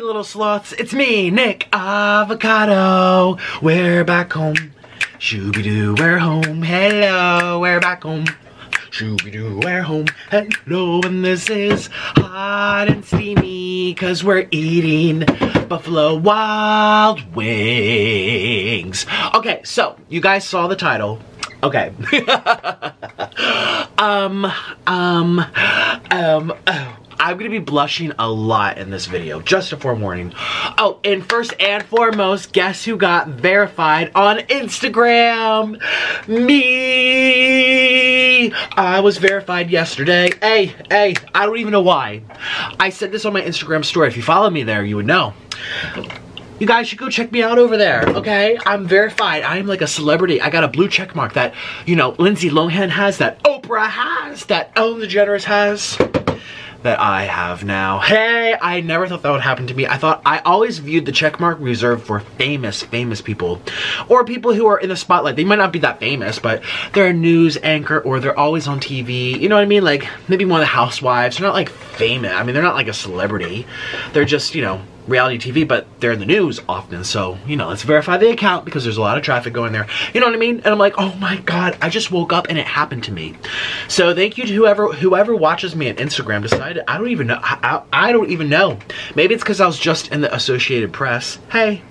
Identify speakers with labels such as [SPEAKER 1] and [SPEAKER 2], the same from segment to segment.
[SPEAKER 1] Hey little sloths, it's me, Nick Avocado. We're back home. Shooby-doo, we're home. Hello, we're back home. Shooby-doo, we're home. Hello, and this is hot and steamy, cause we're eating Buffalo Wild Wings. Okay, so, you guys saw the title. Okay. I'm gonna be blushing a lot in this video, just a forewarning. Oh, and first and foremost, guess who got verified on Instagram? Me! I was verified yesterday. Hey, I don't even know why. I said this on my Instagram story. If you follow me there, you would know. You guys should go check me out over there, okay? I'm verified. I'm like a celebrity. I got a blue check mark that, you know, Lindsay Lohan has, that Oprah has, that Ellen DeGeneres has, that I have now. Hey, I never thought that would happen to me. I always viewed the check mark reserved for famous people. Or people who are in the spotlight. They might not be that famous, but they're a news anchor or they're always on TV. You know what I mean? Like, maybe one of the housewives. They're not like famous. I mean, they're not like a celebrity. They're just, you know, reality TV, but they're in the news often, so, you know, let's verify the account because there's a lot of traffic going there. You know what I mean? And I'm like, oh my god, I just woke up and it happened to me. So thank you to whoever watches me on Instagram. Decided, I don't even know. I don't even know. Maybe it's because I was just in the Associated Press. Hey.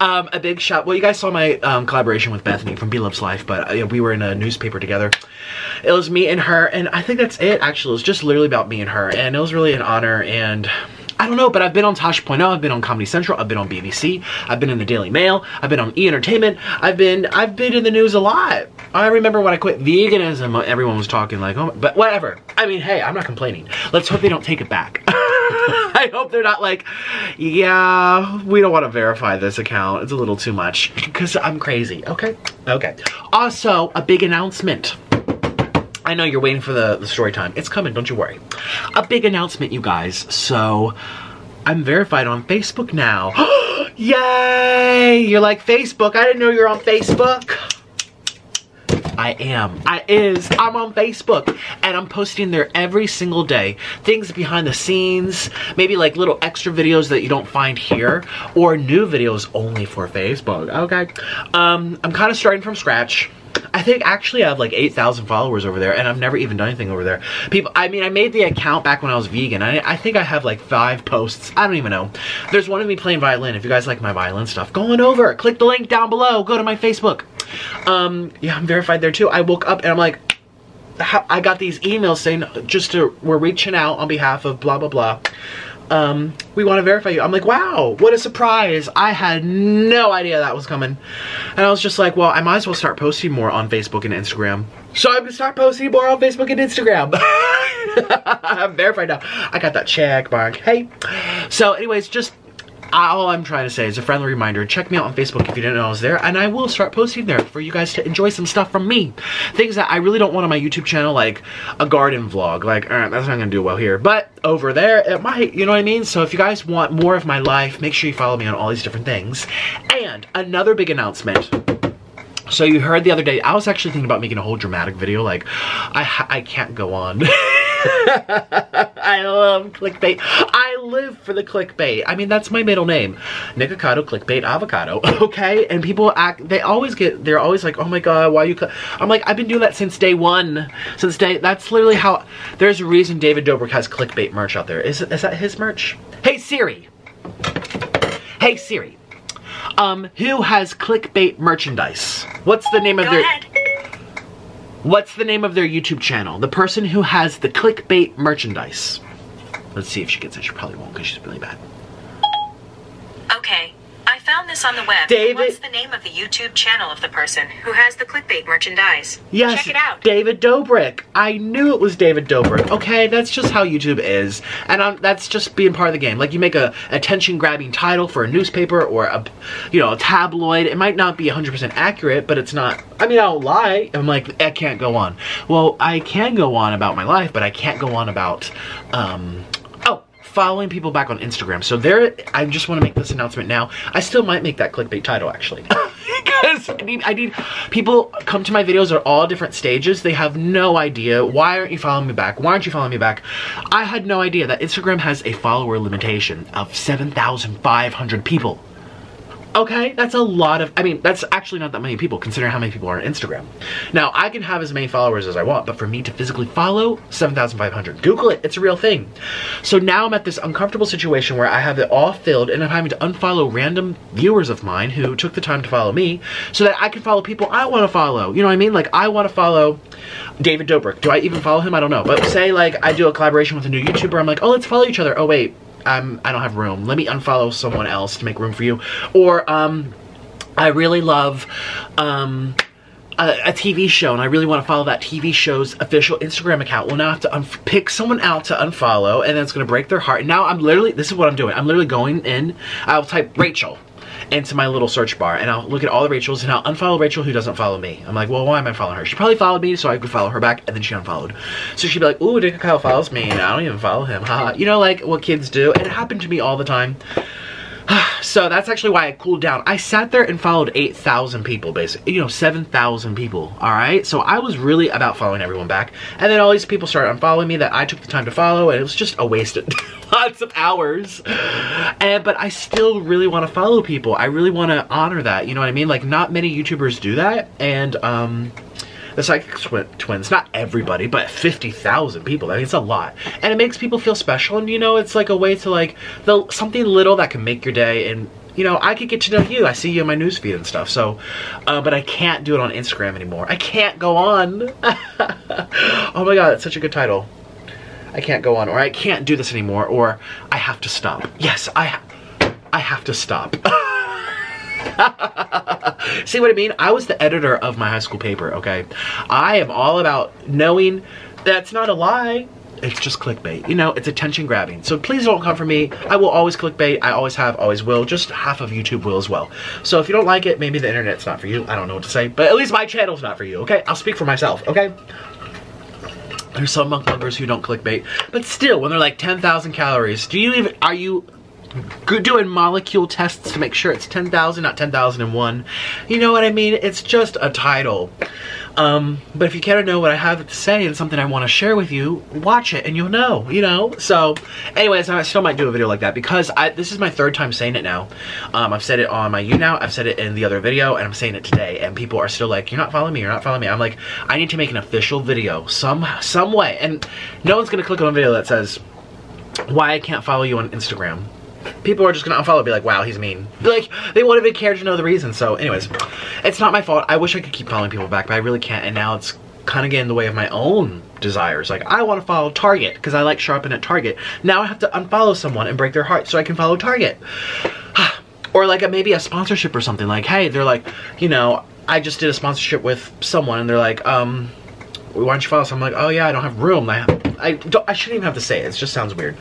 [SPEAKER 1] A big shout. Well, you guys saw my collaboration with Bethany from Be Love's Life, but we were in a newspaper together. It was me and her, and I think that's it, actually. It was just literally about me and her, and it was really an honor, and I don't know, but I've been on Tosh.0, I've been on Comedy Central, I've been on BBC, I've been in the Daily Mail, I've been on E! Entertainment, I've been in the news a lot. I remember when I quit veganism, everyone was talking like, oh, but whatever. I mean, hey, I'm not complaining. Let's hope they don't take it back. I hope they're not like, yeah, we don't want to verify this account. It's a little too much, because I'm crazy, okay? Okay. Also, a big announcement. I know you're waiting for the story time. It's coming, don't you worry. A big announcement, you guys. So, I'm verified on Facebook now. Yay! You're like, Facebook? I didn't know you're on Facebook. I am. I'm on Facebook. And I'm posting there every single day. Things behind the scenes. Maybe like little extra videos that you don't find here. Or new videos only for Facebook. Okay. I'm kind of starting from scratch. I think actually I have like 8,000 followers over there, and I've never even done anything over there. People, I mean, I made the account back when I was vegan. I think I have like 5 posts. I don't even know. There's one of me playing violin. If you guys like my violin stuff, go on over. Click the link down below. Go to my Facebook. Yeah, I'm verified there too. I woke up and I'm like, I got these emails saying we're reaching out on behalf of blah, blah, blah. We want to verify you. I'm like, wow, what a surprise. I had no idea that was coming. And I was just like, well, I might as well start posting more on Facebook and Instagram. So I'm gonna start posting more on Facebook and Instagram. I'm verified now. I got that check mark. Hey. So anyways, just all I'm trying to say is a friendly reminder. Check me out on Facebook if you didn't know I was there, and I will start posting there for you guys to enjoy some stuff from me. Things that I really don't want on my YouTube channel, like a garden vlog. Like, alright, that's not gonna do well here. But over there, it might, you know what I mean? So if you guys want more of my life, make sure you follow me on all these different things. And another big announcement. So you heard the other day, I was actually thinking about making a whole dramatic video, like, I can't go on. I love clickbait. I live for the clickbait. I mean, that's my middle name. Nikocado, clickbait, avocado. Okay? And people they're always like, oh my god, why you I'm like, I've been doing that since day one. That's literally how, there's a reason David Dobrik has clickbait merch out there. Is that his merch? Hey Siri. Hey Siri. Who has clickbait merchandise? What's the name of their... What's the name of their YouTube channel? The person who has the clickbait merchandise. Let's see if she gets it. She probably won't because she's really bad.
[SPEAKER 2] Okay. I found this on the web.
[SPEAKER 1] David,
[SPEAKER 2] what's the name of the YouTube channel of the person who has the clickbait merchandise?
[SPEAKER 1] Yes,
[SPEAKER 2] check it out.
[SPEAKER 1] David Dobrik. I knew it was David Dobrik. Okay, that's just how YouTube is, and that's just being part of the game. Like, you make a attention-grabbing title for a newspaper or a tabloid. It might not be 100% accurate, but it's not. I mean, I'll lie. I'm like, I can't go on. Well, I can go on about my life, but I can't go on about following people back on Instagram. So there, I just want to make this announcement now. I still might make that clickbait title, actually. Because I need people come to my videos at all different stages. They have no idea. Why aren't you following me back? Why aren't you following me back? I had no idea that Instagram has a follower limitation of 7,500 people. Okay, that's a lot of, I mean, that's actually not that many people considering how many people are on Instagram. Now, I can have as many followers as I want, but for me to physically follow, 7,500. Google it, it's a real thing. So now I'm at this uncomfortable situation where I have it all filled and I'm having to unfollow random viewers of mine who took the time to follow me so that I can follow people I want to follow. You know what I mean? Like, I want to follow David Dobrik. Do I even follow him? I don't know. But say, like, I do a collaboration with a new YouTuber, I'm like, oh, let's follow each other. Oh, wait. I don't have room. Let me unfollow someone else to make room for you. Or, I really love, a TV show and I really want to follow that TV show's official Instagram account. Well, now I have to pick someone out to unfollow and then it's going to break their heart. And now I'm literally, this is what I'm doing. I'm literally going in, I'll type Rachel into my little search bar and I'll look at all the Rachels and I'll unfollow Rachel who doesn't follow me. I'm like, well, why am I following her? She probably followed me so I could follow her back, and then she unfollowed. So she'd be like, ooh, Nikocado follows me and I don't even follow him. Haha. You know, like what kids do. And it happened to me all the time. So that's actually why I cooled down. I sat there and followed 8,000 people, basically. You know, 7,000 people, all right? So I was really about following everyone back. And then all these people started unfollowing me that I took the time to follow, and it was just a waste of lots of hours. But I still really want to follow people. I really want to honor that, you know what I mean? Like, not many YouTubers do that, and, the Psychic Twins, not everybody, but 50,000 people. I mean, it's a lot. And it makes people feel special, and, you know, it's like a way to, like, something little that can make your day, and, you know, I could get to know you. I see you in my newsfeed and stuff, so, but I can't do it on Instagram anymore. I can't go on. Oh my god, it's such a good title. I can't go on, or I can't do this anymore, or I have to stop. Yes, I have to stop. See what I mean? I was the editor of my high school paper, okay? I am all about knowing that's not a lie. It's just clickbait. You know, it's attention grabbing. So please don't come for me. I will always clickbait. I always have, always will. Just half of YouTube will as well. So if you don't like it, maybe the internet's not for you. I don't know what to say. But at least my channel's not for you, okay? I'll speak for myself, okay? There's some mukbangers who don't clickbait. But still, when they're like 10,000 calories, are you doing molecule tests to make sure it's 10,000, not 10,001. You know what I mean? It's just a title. But if you care to know what I have to say and something I want to share with you, watch it and you'll know, you know? So, anyways, I still might do a video like that because this is my third time saying it now. I've said it on my YouNow, I've said it in the other video, and I'm saying it today, and people are still like, you're not following me, you're not following me. I'm like, I need to make an official video, some way. And no one's gonna click on a video that says, why I can't follow you on Instagram. People are just gonna unfollow and be like, wow, he's mean. Like, they won't even care to know the reason. So anyways, it's not my fault. I wish I could keep following people back, but I really can't. And now it's kind of getting in the way of my own desires. Like, I want to follow Target because I like shopping at Target. Now I have to unfollow someone and break their heart so I can follow Target. Or like maybe a sponsorship or something. Like, hey, they're like, you know, I just did a sponsorship with someone and they're like, why don't you follow? So I'm like, oh yeah, I don't have room. I shouldn't even have to say it. It just sounds weird.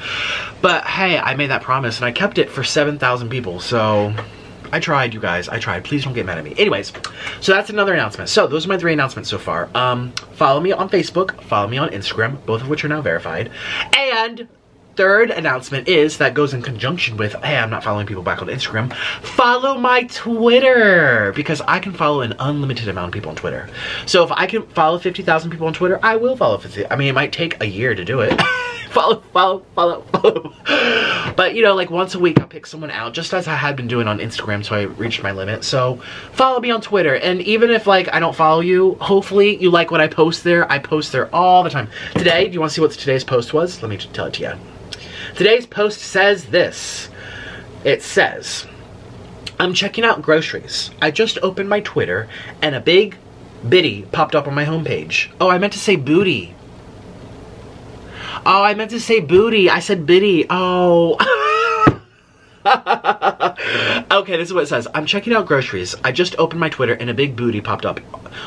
[SPEAKER 1] But hey, I made that promise and I kept it for 7,000 people. So I tried, you guys. I tried. Please don't get mad at me. Anyways, so that's another announcement. So those are my 3 announcements so far. Follow me on Facebook. Follow me on Instagram, both of which are now verified. And third announcement is, that goes in conjunction with, hey, I'm not following people back on Instagram. Follow my Twitter, because I can follow an unlimited amount of people on Twitter. So if I can follow 50,000 people on Twitter, I will follow 50. I mean, it might take a year to do it. Follow. But you know, like once a week I'll pick someone out, just as I had been doing on Instagram till I reached my limit. So follow me on Twitter, and even if like I don't follow you, hopefully you like what I post there. I post there all the time. Today, do you want to see what today's post was? Let me tell it to you. Today's post says this. It says, I'm checking out groceries. I just opened my Twitter and a big biddy popped up on my homepage. Oh, I meant to say booty. Oh, I meant to say booty. I said biddy. Oh. Okay, this is what it says. I'm checking out groceries. I just opened my Twitter and a big booty popped up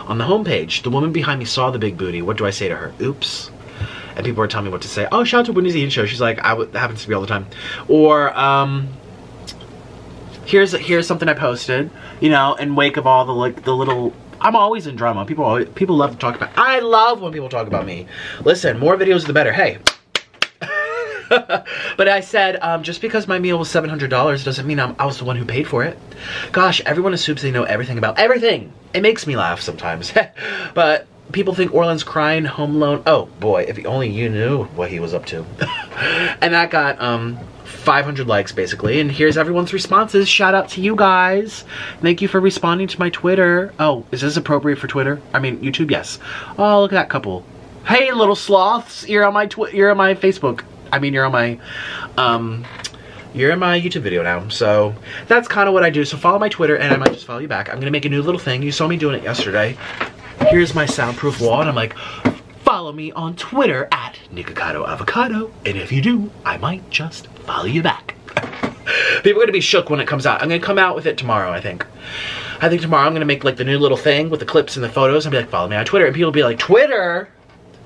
[SPEAKER 1] on the homepage. The woman behind me saw the big booty. What do I say to her? Oops. And people are telling me what to say. Oh, shout out to Wendy's Eating Show. She's like, that happens to me all the time. Or, here's something I posted, you know, in wake of all the, like, the little, I'm always in drama. People love to talk about, I love when people talk about me. Listen, more videos the better. Hey. But I said, just because my meal was $700 doesn't mean I was the one who paid for it. Gosh, everyone assumes they know everything about everything. It makes me laugh sometimes. But people think Orlin's crying home alone. Oh boy, if only you knew what he was up to. And that got 500 likes basically, and here's everyone's responses. Shout out to you guys. Thank you for responding to my Twitter. Oh, is this appropriate for Twitter? I mean YouTube, yes. Oh, look at that couple. Hey little sloths, you're on my Facebook. I mean you're on my you're in my YouTube video now. So that's kind of what I do. So follow my Twitter and I might just follow you back. I'm gonna make a new little thing. You saw me doing it yesterday. Here's my soundproof wall and I'm like, follow me on Twitter at Nikocado Avocado, and if you do, I might just follow you back. People are gonna be shook when it comes out. I'm gonna come out with it tomorrow, I think. I think tomorrow I'm gonna make like the new little thing with the clips and the photos and be like, follow me on Twitter, and people will be like, Twitter?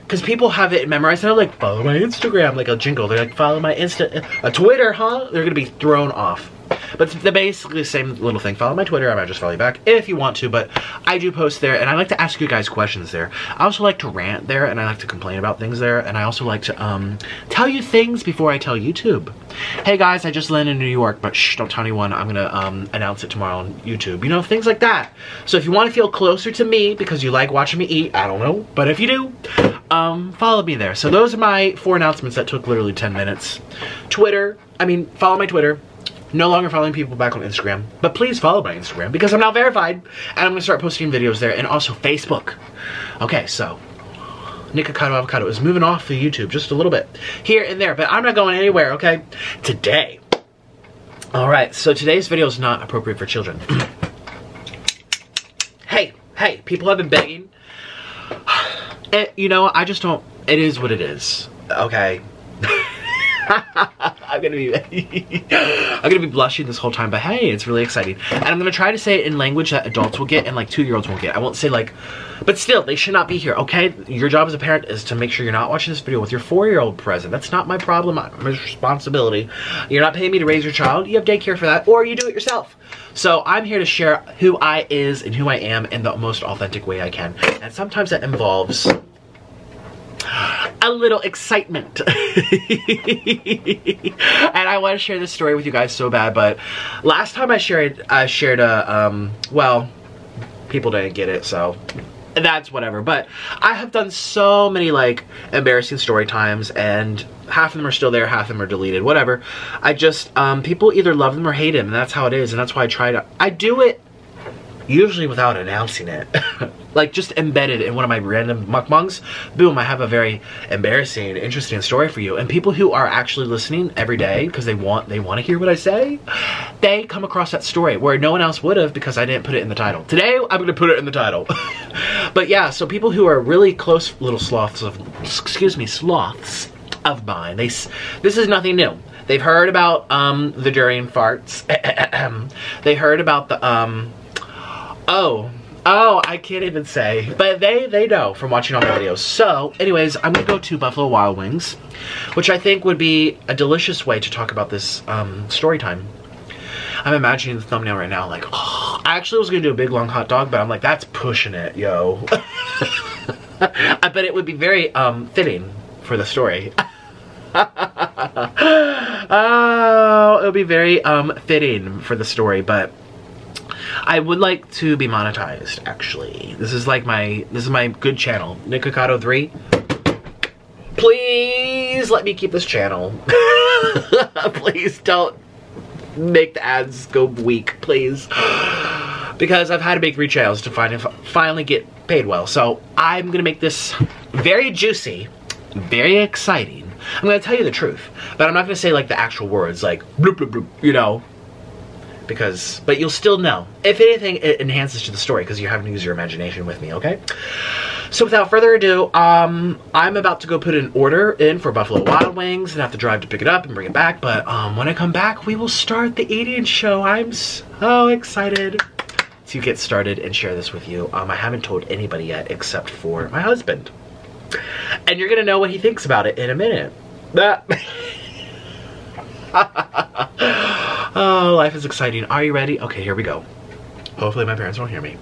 [SPEAKER 1] Because people have it memorized and they're like, follow my Instagram, like a jingle. They're like, follow my Twitter, huh? They're gonna be thrown off. But they're basically the same little thing. Follow my Twitter, I might just follow you back if you want to, but I do post there, and I like to ask you guys questions there. I also like to rant there, and I like to complain about things there, and I also like to tell you things before I tell YouTube. Hey guys, I just landed in New York, but shh, don't tell anyone. I'm gonna announce it tomorrow on YouTube. You know, things like that. So if you want to feel closer to me because you like watching me eat, I don't know, but if you do, follow me there. So those are my 4 announcements that took literally 10 minutes. Follow my Twitter. No longer following people back on Instagram, but please follow my Instagram because I'm now verified and I'm gonna start posting videos there, and also Facebook. Okay, so Nikocado Avocado is moving off of YouTube just a little bit here and there, but I'm not going anywhere, okay? Today. All right, so today's video is not appropriate for children. Hey, people have been begging. You know, I just don't, it is what it is, okay? I'm gonna be blushing this whole time, but hey, it's really exciting. And I'm gonna try to say it in language that adults will get and like 2-year-olds won't get. I won't say like, but still, they should not be here, okay? Your job as a parent is to make sure you're not watching this video with your 4-year-old present. That's not my problem, my responsibility. You're not paying me to raise your child. You have daycare for that, or you do it yourself. So I'm here to share who I is and who I am in the most authentic way I can. And sometimes that involves a little excitement. And I want to share this story with you guys so bad, but last time I shared well, people didn't get it, so that's whatever. But I have done so many like embarrassing story times, and half of them are still there, half of them are deleted, whatever. I just people either love them or hate them, and that's how it is, and that's why I do it usually without announcing it. Like just embedded in one of my random mukbangs. Boom, I have a very embarrassing, interesting story for you. And people who are actually listening every day because they want to hear what I say, they come across that story where no one else would have because I didn't put it in the title. Today, I'm gonna put it in the title. But yeah, so people who are really close little sloths of mine, this is nothing new. They've heard about the durian farts. They heard about the Oh, I can't even say. But they know from watching all my videos. So, anyways, I'm gonna go to Buffalo Wild Wings, which I think would be a delicious way to talk about this story time. I'm imagining the thumbnail right now, like, oh, I actually was gonna do a big long hot dog, but I'm like, that's pushing it, yo. I bet it would be very fitting for the story. Oh, it would be very fitting for the story, but I would like to be monetized, actually. This is my good channel. Nikocado 3. Please let me keep this channel. Please don't make the ads go weak, please. Because I've had to make 3 channels to finally get paid well. So I'm gonna make this very juicy, very exciting. I'm gonna tell you the truth, but I'm not gonna say like the actual words, like bloop bloop bloop, you know. But you'll still know. If anything, it enhances to the story because you're having to use your imagination with me, okay? So without further ado, I'm about to go put an order in for Buffalo Wild Wings and have to drive to pick it up and bring it back. But when I come back, we will start the eating show. I'm so excited to get started and share this with you. I haven't told anybody yet except for my husband. And you're gonna know what he thinks about it in a minute. Oh, life is exciting. Are you ready? Okay, here we go. Hopefully my parents won't hear me.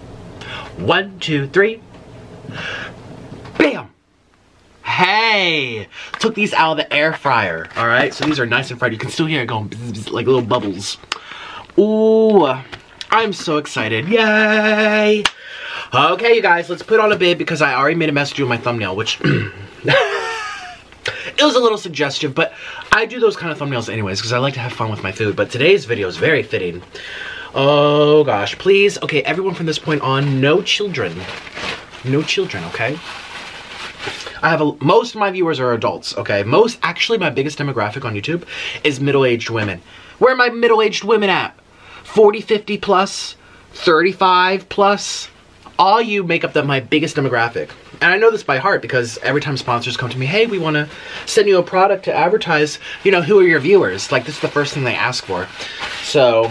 [SPEAKER 1] 1, 2, 3. Bam! Hey! Yay! Took these out of the air fryer. All right, so these are nice and fried. You can still hear it going bzz, bzz, like little bubbles. Ooh, I'm so excited. Yay! Okay, you guys, let's put on a bib because I already made a mess doing my thumbnail, which it was a little suggestive, but I do those kind of thumbnails anyways because I like to have fun with my food. But today's video is very fitting. Oh gosh, please. Okay, everyone from this point on, no children. No children, okay? I have most of my viewers are adults, okay? Actually, my biggest demographic on YouTube is middle-aged women. Where are my middle-aged women at? 40, 50 plus, 35 plus. All you make up my biggest demographic. And I know this by heart because every time sponsors come to me, hey, we want to send you a product to advertise, you know, who are your viewers? Like, this is the first thing they ask for. So,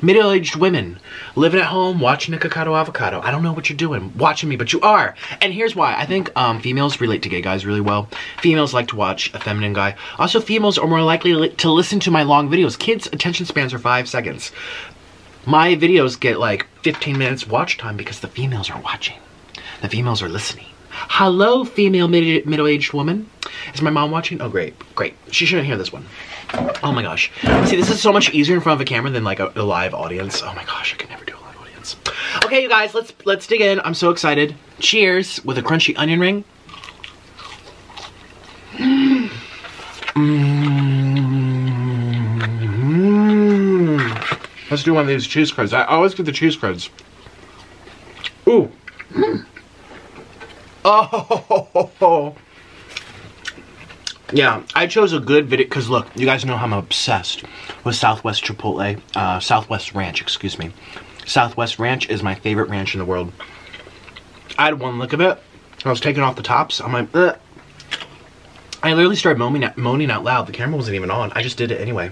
[SPEAKER 1] middle-aged women living at home watching Nikocado Avocado. I don't know what you're doing watching me, but you are. And here's why. I think females relate to gay guys really well. Females like to watch a feminine guy. Also, females are more likely to listen to my long videos. Kids' attention spans are 5 seconds. My videos get like 15 minutes watch time because the females are watching. The females are listening. Hello, female middle-aged woman. Is my mom watching? Oh, great, great. She shouldn't hear this one. Oh my gosh. See, this is so much easier in front of a camera than like a live audience. Oh my gosh, I could never do a live audience. Okay, you guys, let's dig in. I'm so excited. Cheers with a crunchy onion ring. Let's do one of these cheese curds. I always get the cheese curds. Ooh. Oh. Yeah, I chose a good video because look, you guys know how I'm obsessed with Southwest Chipotle, Southwest Ranch, excuse me. Southwest Ranch is my favorite ranch in the world. I had one look of it. I was taking off the tops. I'm like, ugh. I literally started moaning out loud. The camera wasn't even on. I just did it anyway.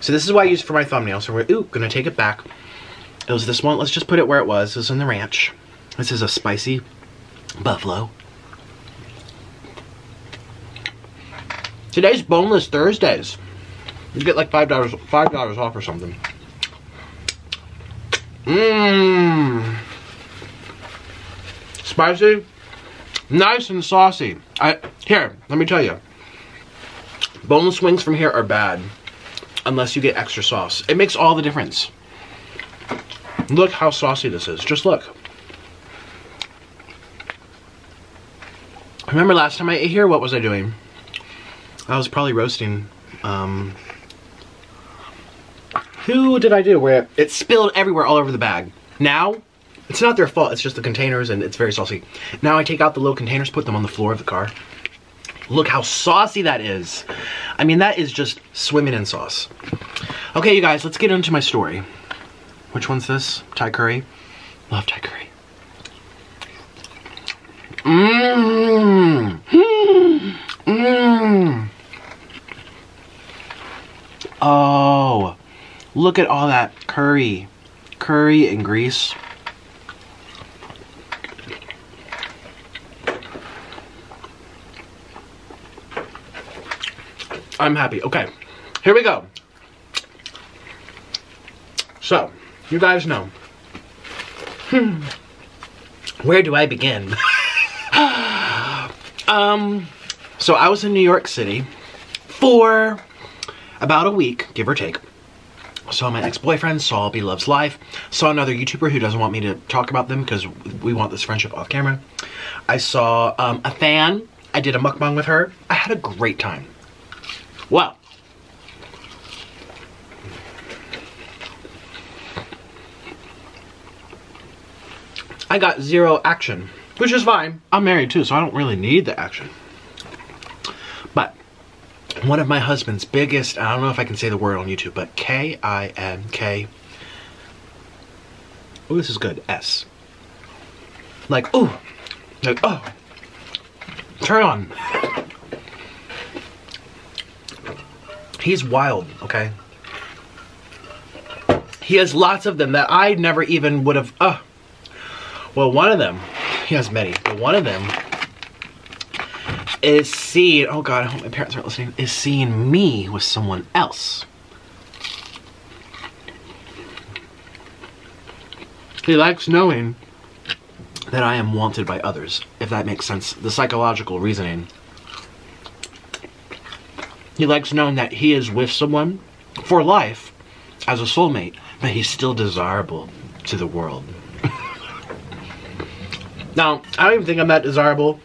[SPEAKER 1] So this is what I used for my thumbnail. So we're gonna take it back. It was this one. Let's just put it where it was. It was in the ranch. This is a spicy buffalo. Today's boneless Thursdays. You get like $5 off or something. Mmm. Spicy. Nice and saucy. Here, let me tell you. Boneless wings from here are bad. Unless you get extra sauce. It makes all the difference. Look how saucy this is. Just look. Remember last time I ate here, what was I doing? I was probably roasting, who did I do? Where it spilled everywhere all over the bag. Now, it's not their fault, it's just the containers and it's very saucy. Now I take out the little containers, put them on the floor of the car. Look how saucy that is. I mean, that is just swimming in sauce. Okay, you guys, let's get into my story. Which one's this? Thai curry? Love Thai curry. Mmm. Mmm. Oh, look at all that curry and grease. I'm happy. Okay, here we go. So, you guys know. Where do I begin? So I was in New York City for about a week, give or take. Saw my ex-boyfriend, saw B Loves Life, saw another YouTuber who doesn't want me to talk about them because we want this friendship off camera. I saw a fan. I did a mukbang with her. I had a great time. Well, I got zero action, which is fine. I'm married too, so I don't really need the action. But one of my husband's biggest, I don't know if I can say the word on YouTube, but K-I-N-K. Oh, this is good. S. Like, ooh. Like, oh. Turn on. He's wild, okay? He has lots of them that I never even would have, well, one of them, he has many, but one of them is seeing, oh God, I hope my parents aren't listening, is seeing me with someone else. He likes knowing that I am wanted by others, if that makes sense. The psychological reasoning. He likes knowing that he is with someone for life as a soulmate, but he's still desirable to the world. Now, I don't even think I'm that desirable.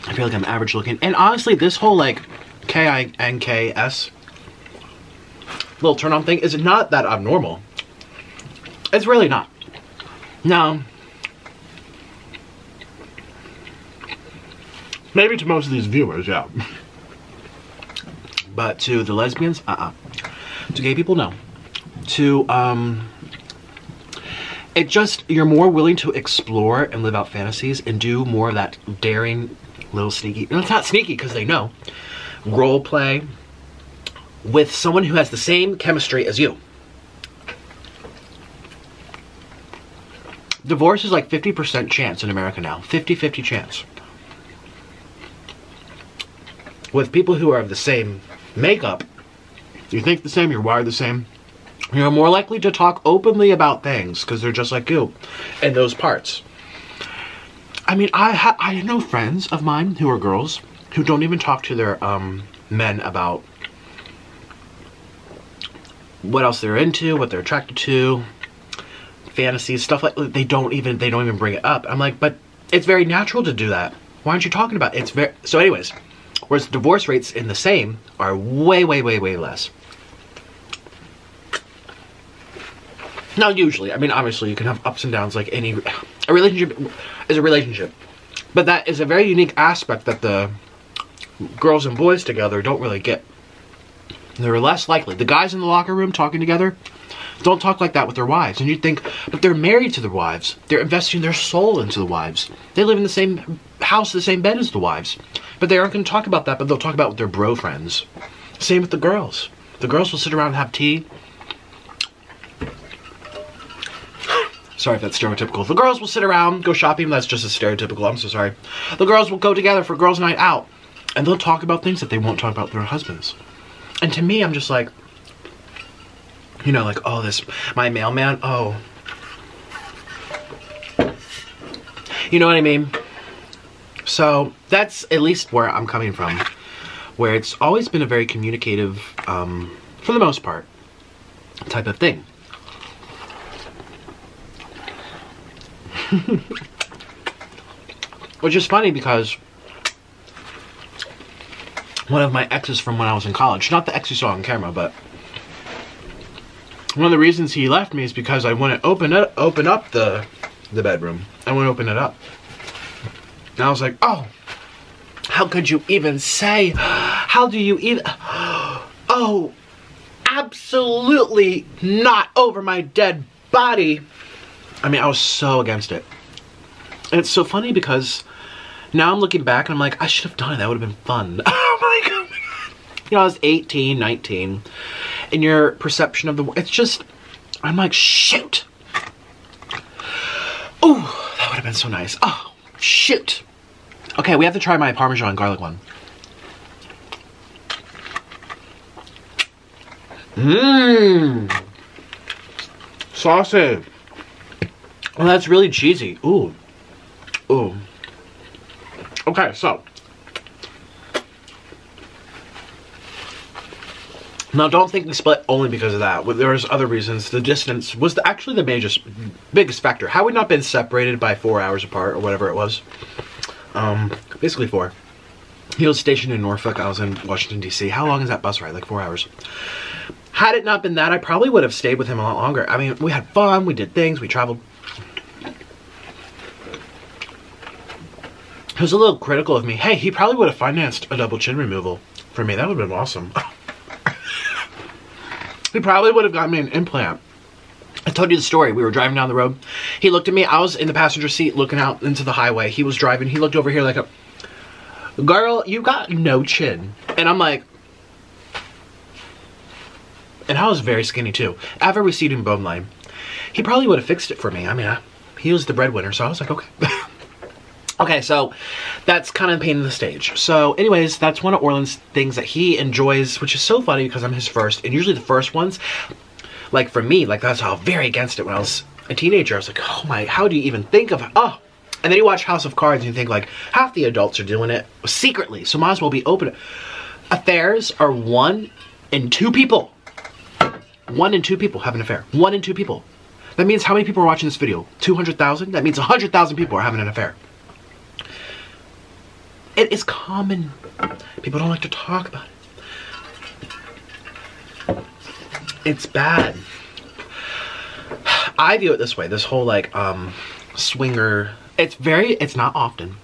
[SPEAKER 1] I feel like I'm average looking. And honestly, this whole like K-I-N-K-S little turn on thing is not that abnormal. It's really not. Now, maybe to most of these viewers, yeah. But to the lesbians, To gay people, no. To, it just, you're more willing to explore and live out fantasies and do more of that daring, little sneaky, and it's not sneaky because they know, role play with someone who has the same chemistry as you. Divorce is like 50% chance in America now. 50-50 chance. With people who are of the same makeup, you think the same, you're wired the same, you're more likely to talk openly about things because they're just like you in those parts. I mean, I know friends of mine who are girls who don't even talk to their men about what else they're into, what they're attracted to, fantasies, stuff like they don't even bring it up. I'm like, but it's very natural to do that. Why aren't you talking about it? It's very so. Anyways, whereas divorce rates in the same are way less. Now, usually, I mean, obviously, you can have ups and downs like any. A relationship is a relationship, but that is a very unique aspect that the girls and boys together don't really get. They're less likely. The guys in the locker room talking together don't talk like that with their wives. And you'd think, but they're married to their wives. They're investing their soul into the wives. They live in the same house, the same bed as the wives. But they aren't going to talk about that, but they'll talk about with their bro friends. Same with the girls. The girls will sit around and have tea. Sorry if that's stereotypical. The girls will sit around, go shopping. That's just as stereotypical. I'm so sorry. The girls will go together for girls' night out. And they'll talk about things that they won't talk about with their husbands. And to me, I'm just like, you know, like, oh, this, my mailman, oh. You know what I mean? So that's at least where I'm coming from. Where it's always been a very communicative, for the most part, type of thing. Which is funny because one of my exes from when I was in college, not the ex you saw on camera, but one of the reasons he left me is because I wouldn't open up the bedroom. I wouldn't open it up. And I was like, oh, how could you even say? How do you even? Oh, absolutely not over my dead body. I mean, I was so against it. And it's so funny because now I'm looking back and I'm like, I should have done it. That would have been fun. Oh my God. You know, I was 18, 19. And your perception of the world, it's just, I'm like, shoot. Oh, that would have been so nice. Oh, shoot. Okay, we have to try my Parmesan garlic one. Mmm. Saucy. Oh, that's really cheesy. Ooh. Ooh. Okay, so. Now, don't think we split only because of that. There was other reasons. The distance was actually the biggest factor. Had we not been separated by 4 hours apart or whatever it was. Basically 4. He was stationed in Norfolk. I was in Washington, D.C. How long is that bus ride? Like 4 hours. Had it not been that, I probably would have stayed with him a lot longer. I mean, we had fun. We did things. We traveled. He was a little critical of me. Hey, he probably would have financed a double chin removal for me. That would have been awesome. He probably would have gotten me an implant. I told you the story. We were driving down the road. He looked at me. I was in the passenger seat looking out into the highway. He was driving. He looked over here like a, girl, you got no chin. And I'm like, and I was very skinny too. I have a receding bone line. He probably would have fixed it for me. I mean, he was the breadwinner, so I was like, okay. Okay, so that's kind of painting the stage. So anyways, that's one of Orlin's things that he enjoys, which is so funny because I'm his first. And usually the first ones, like for me, like that's how very against it when I was a teenager. I was like, oh my, how do you even think of it? Oh. And then you watch House of Cards and you think like half the adults are doing it secretly, so might as well be open. Affairs are 1 in 2 people. 1 in 2 people have an affair. 1 in 2 people. That means how many people are watching this video? 200,000? That means 100,000 people are having an affair. It is common. People don't like to talk about it. It's bad. I view it this way. This whole like swinger. It's not often,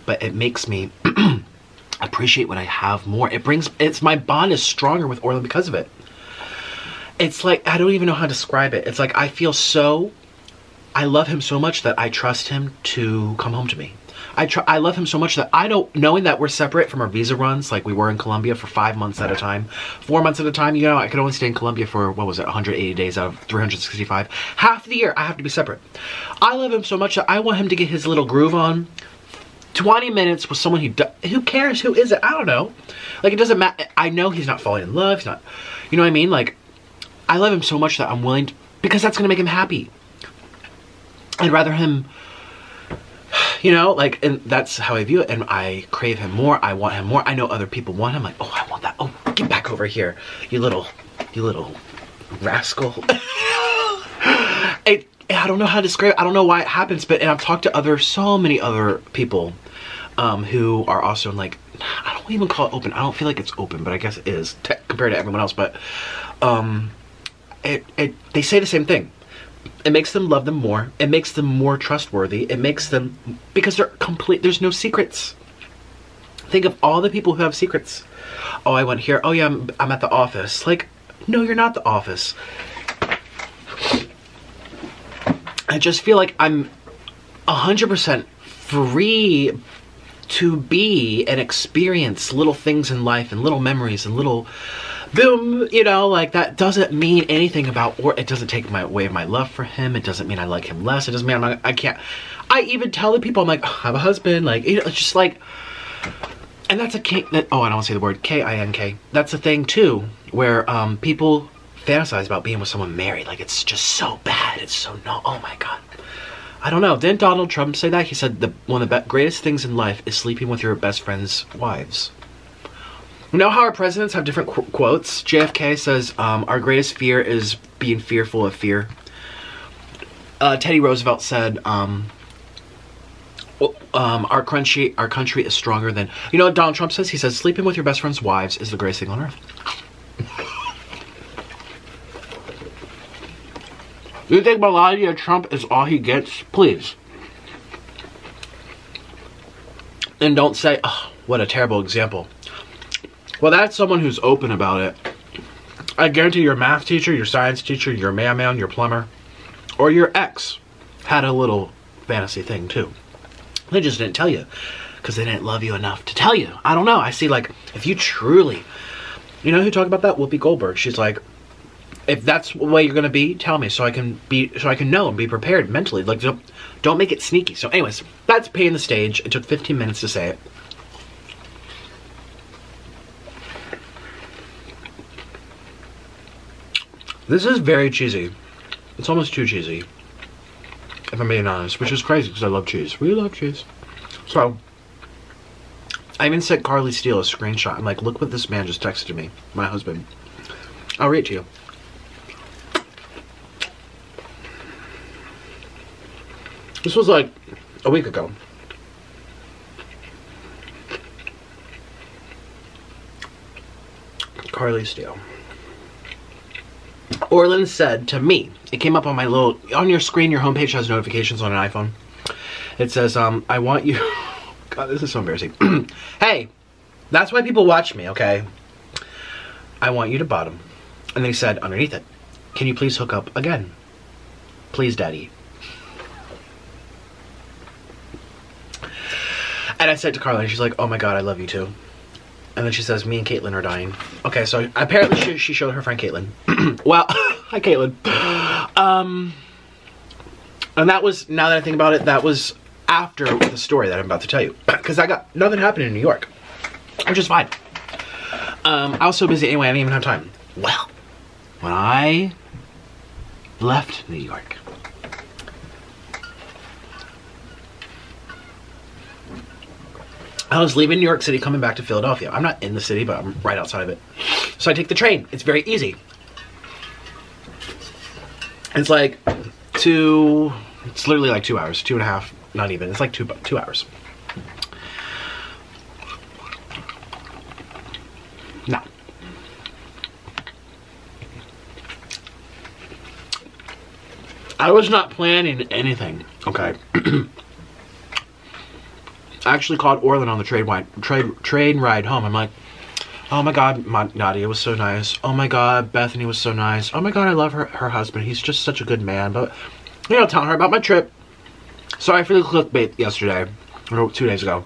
[SPEAKER 1] but it makes me appreciate what I have more. My bond is stronger with Orlin because of it. It's like, I don't even know how to describe it. It's like I love him so much that I trust him to come home to me. I love him so much that knowing that we're separate from our visa runs, like we were in Colombia for 5 months at a time, 4 months at a time, you know, I could only stay in Colombia for, what was it, 180 days out of 365. Half the year, I have to be separate. I love him so much that I want him to get his little groove on. 20 minutes with someone who cares, who is it? I don't know. Like, it doesn't matter. I know he's not falling in love, he's not, you know what I mean? Like, I love him so much that I'm willing to, because that's gonna make him happy. I'd rather him, you know, like, and that's how I view it, and I crave him more, I want him more. I know other people want him, like, oh, I want that, oh, get back over here, you little rascal. I don't know how to describe it, I don't know why it happens, but, and I've talked to so many other people who are also like, I don't even call it open, I don't feel like it's open, but I guess it is, compared to everyone else, but, they say the same thing. It makes them love them more. It makes them more trustworthy. It makes them, because they're complete, there's no secrets. Think of all the people who have secrets. Oh, I went here. Oh yeah, I'm at the office. Like, no, you're not the office. I just feel like I'm 100% free to be and experience little things in life and little memories and little boom, you know, like that doesn't mean anything about, or it doesn't take away my love for him. It doesn't mean I like him less. It doesn't mean I can't. I even tell the people, I'm like, oh, I have a husband, like, you know, it's just like, and that's a K, I don't want to say the word K-I-N-K. That's a thing too, where people fantasize about being with someone married. Like, it's just so bad. It's so, no, oh my God. I don't know. Didn't Donald Trump say that? He said one of the greatest things in life is sleeping with your best friend's wives. You know how our presidents have different quotes? JFK says, our greatest fear is being fearful of fear. Teddy Roosevelt said, our country is stronger than... You know what Donald Trump says? He says, sleeping with your best friend's wives is the greatest thing on earth. You think Melania Trump is all he gets? Please. And don't say, oh, what a terrible example. Well, that's someone who's open about it. I guarantee your math teacher, your science teacher, your mailman, your plumber, or your ex had a little fantasy thing too. They just didn't tell you because they didn't love you enough to tell you. I don't know. I see, like, if you truly, you know who talked about that? Whoopi Goldberg. She's like, if that's the way you're gonna be, tell me so I can know and be prepared mentally. Like, don't make it sneaky. So anyways, that's paying the stage. It took 15 minutes to say it. This is very cheesy. It's almost too cheesy, if I'm being honest, which is crazy because I love cheese. We love cheese. So, I even sent Carly Steele a screenshot. I'm like, look what this man just texted me, my husband. I'll read it to you. This was like a week ago. Carly Steele. Orlin said to me, it came up on my little, on your screen, your homepage has notifications on an iPhone. It says, I want you, God, this is so embarrassing. Hey, that's why people watch me, okay? I want you to bottom. And they said underneath it, can you please hook up again? Please, Daddy. And I said to Carla, and she's like, oh my God, I love you too. And then she says, me and Caitlin are dying. Okay, so apparently she showed her friend Caitlin. Well, hi Caitlin. And that was, now that I think about it, that was after the story that I'm about to tell you. Because I got, nothing happened in New York. Which is fine. I was so busy anyway, I didn't even have time. Well, when I left New York, I was leaving New York City coming back to Philadelphia. I'm not in the city, but I'm right outside of it. So I take the train. It's very easy. It's like it's literally like 2 hours, 2.5, not even. It's like two hours. No. I was not planning anything, okay? I actually called Orlin on the train ride home. I'm like, oh my God, Nadia was so nice. Oh my God, Bethany was so nice. Oh my God, I love her husband. He's just such a good man. But, you know, telling her about my trip. Sorry for the clickbait yesterday, or 2 days ago.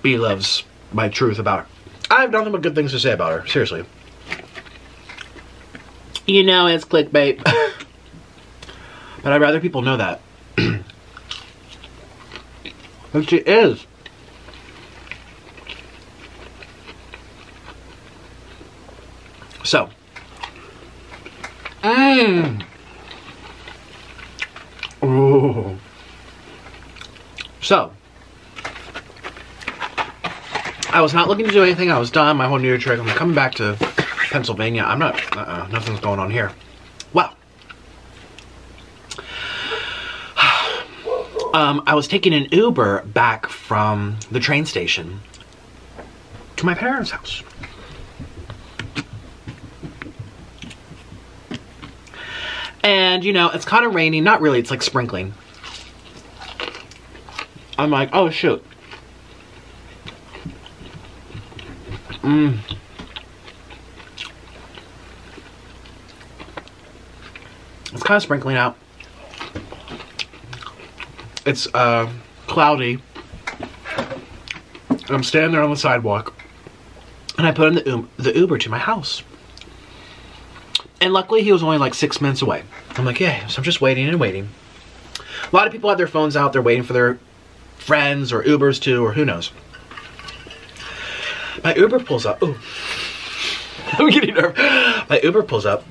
[SPEAKER 1] B loves my truth about her. I have nothing but good things to say about her, seriously. You know it's clickbait. But I'd rather people know that. But she is. So. Ooh. So. I was not looking to do anything. I was done. My whole New Year trip. I'm coming back to Pennsylvania. I'm not, nothing's going on here. Well. I was taking an Uber back from the train station to my parents' house. And, you know, it's kind of raining. Not really, it's like sprinkling. I'm like, oh, shoot. It's kind of sprinkling out. It's cloudy. And I'm standing there on the sidewalk. And I put in the Uber to my house. And luckily he was only like 6 minutes away. I'm like, yeah, so I'm just waiting and waiting. A lot of people have their phones out. They're waiting for their friends or Ubers too, or who knows. My Uber pulls up. Ooh. I'm getting nervous. My Uber pulls up.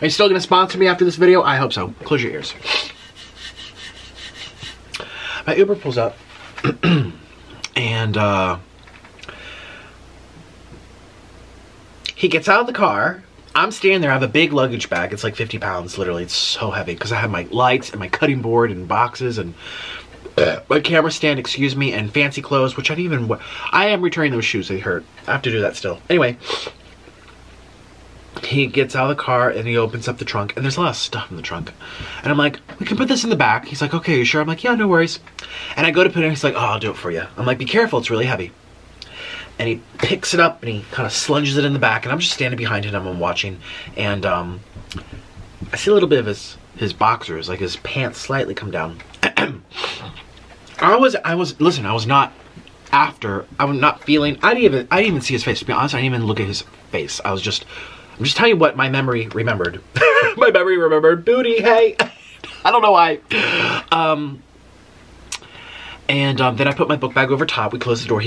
[SPEAKER 1] Are you still going to sponsor me after this video? I hope so. Close your ears. My Uber pulls up. And he gets out of the car. I'm standing there. I have a big luggage bag. It's like 50 pounds, literally. It's so heavy because I have my lights and my cutting board and boxes and my camera stand, excuse me, and fancy clothes, which I didn't even wear. I am returning those shoes. They hurt. I have to do that still. Anyway. He gets out of the car and he opens up the trunk and there's a lot of stuff in the trunk. And I'm like, we can put this in the back. He's like, okay, you sure? I'm like, yeah, no worries. And I go to put it in. He's like, oh, I'll do it for you. I'm like, be careful. It's really heavy. And he picks it up and he kind of slunges it in the back. And I'm just standing behind him. I'm watching. And I see a little bit of his boxers, like his pants slightly come down. I was not feeling, I didn't even see his face. To be honest, I didn't even look at his face. I'm just telling you what my memory remembered. My memory remembered booty, hey. I don't know why. Then I put my book bag over top. We closed the door.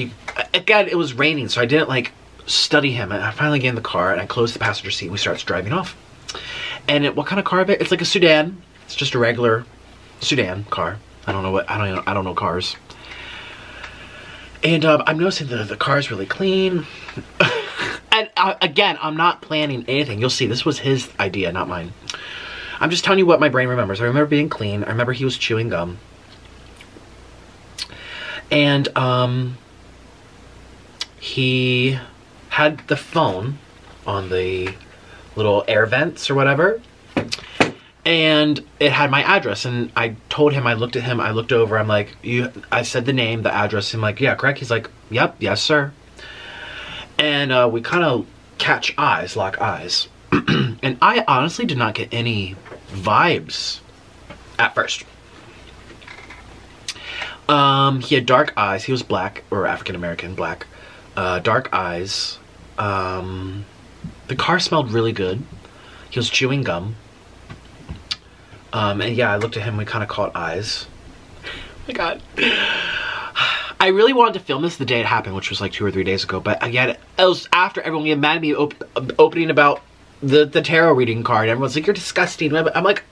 [SPEAKER 1] Again, it was raining, so I didn't like study him. And I finally get in the car and I closed the passenger seat and we started driving off. And what kind of car is it? It's like a sedan. It's just a regular sedan car. I don't know cars. And I'm noticing the car is really clean. And again, I'm not planning anything. You'll see, this was his idea, not mine. I'm just telling you what my brain remembers. I remember being clean. I remember he was chewing gum. And he had the phone on the little air vents or whatever. And it had my address. And I told him, I looked at him, I looked over, I'm like, I said the name, the address. I'm like, yeah, correct? He's like, yep, yes, sir. And we kind of lock eyes. And I honestly did not get any vibes at first. He had dark eyes. He was black, or African-American, black. Dark eyes. The car smelled really good. He was chewing gum. And yeah, I looked at him, we kind of caught eyes. Oh my God. I really wanted to film this the day it happened, which was like 2 or 3 days ago, but again, it was after everyone get mad at me opening about the tarot reading card. Everyone's like, you're disgusting. I'm like,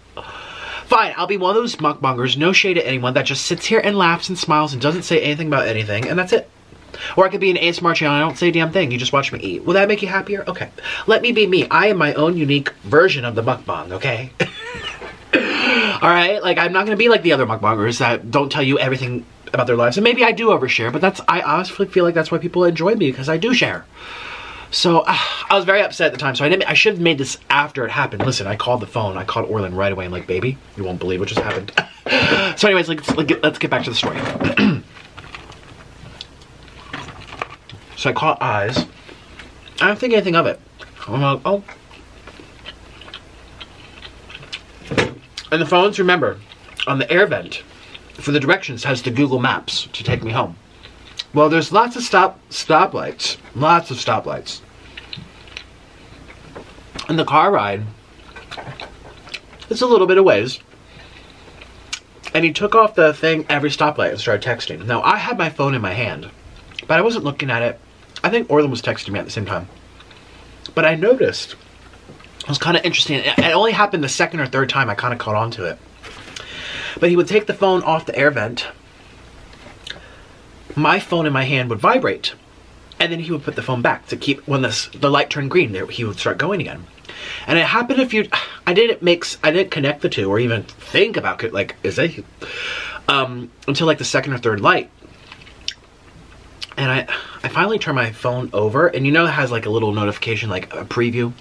[SPEAKER 1] Fine, I'll be one of those mukbangers, no shade at anyone, that just sits here and laughs and smiles and doesn't say anything about anything, and that's it. Or I could be an ASMR channel and I don't say a damn thing. You just watch me eat. Will that make you happier? Okay. Let me be me. I am my own unique version of the mukbang, okay? Alright? Like, I'm not gonna be like the other mukbangers that don't tell you everything about their lives. And maybe I do overshare, but I honestly feel like that's why people enjoy me, because I do share. So, I was very upset at the time, so I should have made this after it happened. Listen, I called the phone. I called Orlin right away. I'm like, baby, you won't believe what just happened. So anyways, let's get back to the story. So I caught eyes. I don't think anything of it. I'm like, oh. And the phones, remember, on the air vent, for the directions, has the Google Maps to take me home. Well, there's lots of stoplights. Lots of stoplights. And the car ride, it's a little bit of ways. And he took off the thing every stoplight and started texting. Now, I had my phone in my hand, but I wasn't looking at it. I think Orlin was texting me at the same time. But I noticed, it was kind of interesting. It only happened the second or third time I kind of caught on to it. But he would take the phone off the air vent. My phone in my hand would vibrate. And then he would put the phone back to keep, when the light turned green, he would start going again. And it happened I didn't connect the two or even think about it, like, until like the second or third light. And I finally turned my phone over, and you know it has like a little notification, like a preview.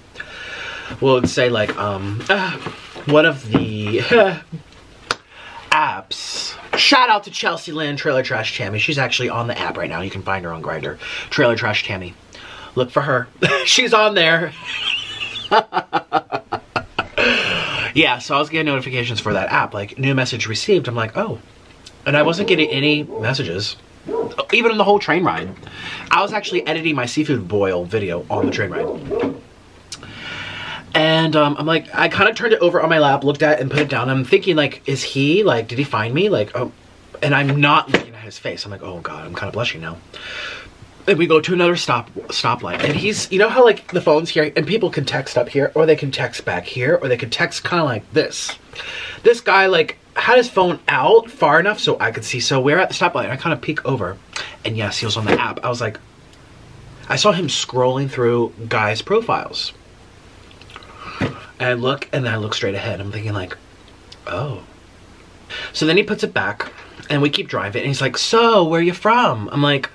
[SPEAKER 1] Well, it'd say like, one of the apps. Shout out to Chelsea Lynn, Trailer Trash Tammy. She's actually on the app right now. You can find her on Grindr. Trailer Trash Tammy. Look for her. She's on there. Yeah, so I was getting notifications for that app, like new message received. I'm like, oh. And I wasn't getting any messages. Even in the whole train ride. I was actually editing my seafood boil video on the train ride. And I'm like, I kind of turned it over on my lap, looked at it and put it down. I'm thinking like, is he, like, did he find me? Like, oh, and I'm not looking at his face. I'm like, oh God, I'm kind of blushing now. And we go to another stoplight. And he's, you know how like the phone's here and people can text up here, or they can text back here, or they can text kind of like this. This guy like had his phone out far enough so I could see. So we're at the stoplight and I kind of peek over. And yes, he was on the app. I was like, I saw him scrolling through guys' profiles. And I look, and then I look straight ahead. I'm thinking like, oh. So then he puts it back, and we keep driving, and he's like, so, where are you from? I'm like,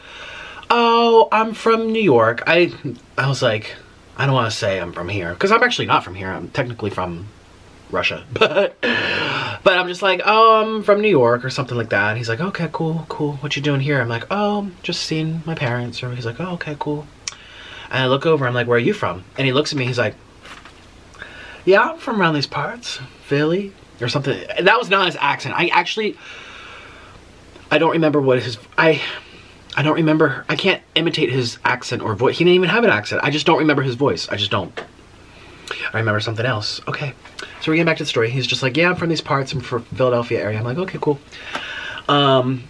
[SPEAKER 1] oh, I'm from New York. I was like, I don't want to say I'm from here, because I'm actually not from here. I'm technically from Russia. But I'm just like, oh, I'm from New York, or something like that. And he's like, okay, cool, cool. What you doing here? I'm like, oh, just seeing my parents. Or he's like, oh, okay, cool. And I look over, I'm like, where are you from? And he looks at me, he's like, yeah, I'm from around these parts, Philly, or something. That was not his accent. I don't remember what his, I don't remember, I can't imitate his accent or voice. He didn't even have an accent. I just don't remember his voice. I just don't. I remember something else. Okay, so we're getting back to the story. He's just like, yeah, I'm from these parts. I'm from Philadelphia area. I'm like, okay, cool. And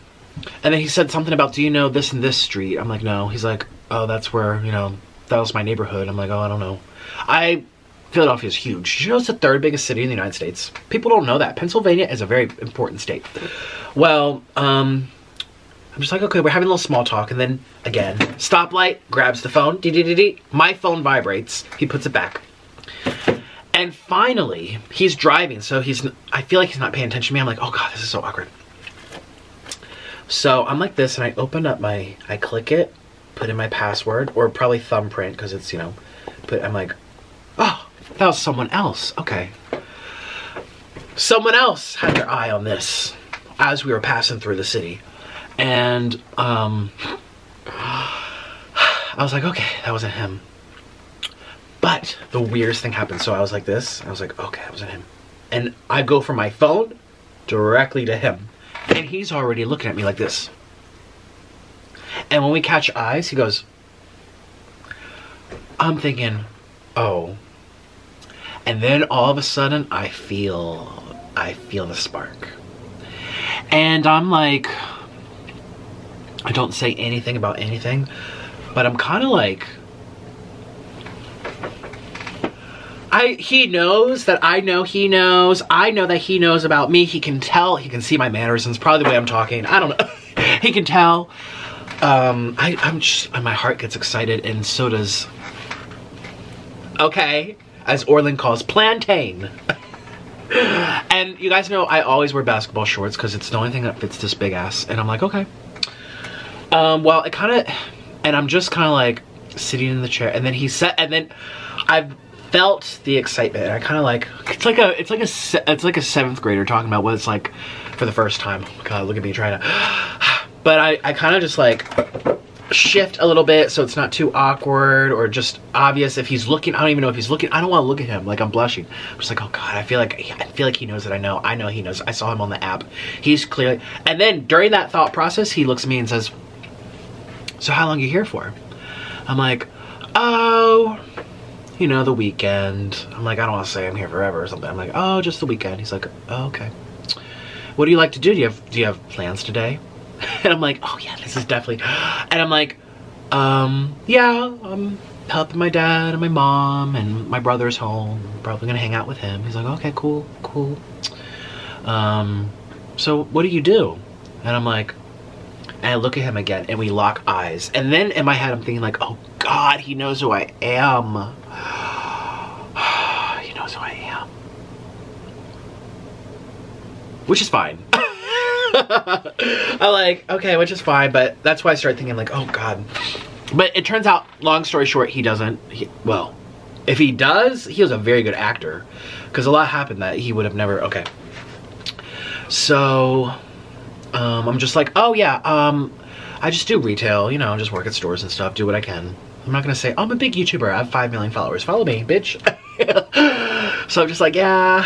[SPEAKER 1] then he said something about, do you know this and this street? I'm like, no. He's like, oh, that's where, you know, that was my neighborhood. I'm like, oh, I don't know. Philadelphia is huge. You know, it's the third biggest city in the United States. People don't know that. Pennsylvania is a very important state. Well, I'm just like, okay, we're having a little small talk, and then, again, stoplight, grabs the phone, dee-dee-dee-dee. My phone vibrates. He puts it back. And finally, he's driving, so I feel like he's not paying attention to me. I'm like, oh God, this is so awkward. So I'm like this, and I open up I click it, put in my password, or probably thumbprint, because it's, you know, I'm like, oh, that was someone else. Okay. Someone else had their eye on this as we were passing through the city. And I was like, okay, that wasn't him. But the weirdest thing happened. So I was like this. I was like, okay, that wasn't him. And I go from my phone directly to him. And he's already looking at me like this. And when we catch eyes, he goes, I'm thinking, oh. And then all of a sudden, I feel the spark. And I'm like, I don't say anything about anything, but I'm kind of like, He knows that I know he knows. I know that he knows about me. He can tell. He can see my mannerisms. Probably the way I'm talking. I don't know. He can tell. I'm just, my heart gets excited, and so does, okay, as Orlin calls, plantain. And you guys know I always wear basketball shorts because it's the only thing that fits this big ass. And I'm like, okay. Well, it kind of, and I'm just kind of like sitting in the chair, and then he said, and then I've felt the excitement. I kind of like, it's like a 7th grader talking about what it's like for the first time. God, look at me trying to, but I kind of just like shift a little bit so it's not too awkward or just obvious if he's looking. I don't even know if he's looking. I don't want to look at him like I'm blushing. I'm just like, oh God, I feel like he knows that I know. I know he knows. I saw him on the app. He's clearly, and then during that thought process, he looks at me and says, so how long are you here for? I'm like, oh, you know, the weekend. I'm like, I don't want to say I'm here forever or something. I'm like, oh, just the weekend. He's like, oh, okay. What do you like to do? Do you have plans today? And I'm like, oh yeah, this is definitely. And I'm like, yeah, I'm helping my dad and my mom, and my brother's home. I'm probably gonna hang out with him. He's like, okay, cool. So what do you do? And I'm like, and I look at him again, and we lock eyes. And then in my head, I'm thinking like, oh God, he knows who I am. He knows who I am. Which is fine. I'm like, okay, which is fine, but that's why I started thinking like, oh God. But it turns out, long story short, he doesn't. Well, if he does, he was a very good actor, because a lot happened that he would have never, okay. So, I'm just like, oh yeah, I just do retail, you know, just work at stores and stuff, do what I can. I'm not gonna say, oh, I'm a big YouTuber, I have 5 million followers, follow me, bitch. So I'm just like, yeah.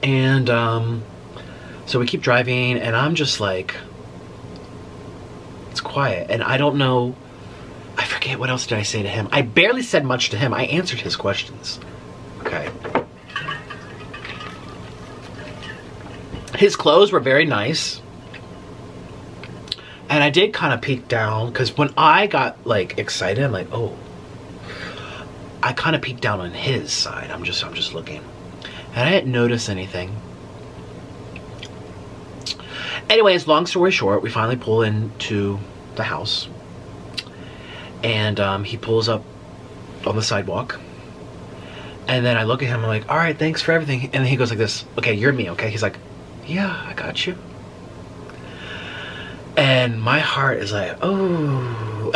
[SPEAKER 1] And, so we keep driving, and I'm just like, it's quiet, and I don't know, I forget what else did I say to him. I barely said much to him. I answered his questions. Okay. His clothes were very nice, and I did kind of peek down, because when I got like excited, I'm like, oh, I kind of peeked down on his side. I'm just looking, and I didn't notice anything. Anyways, long story short, we finally pull into the house, and he pulls up on the sidewalk, and then I look at him, I'm like, all right, thanks for everything. And then he goes like this, okay, you're me, okay? He's like, yeah, I got you. And my heart is like, oh.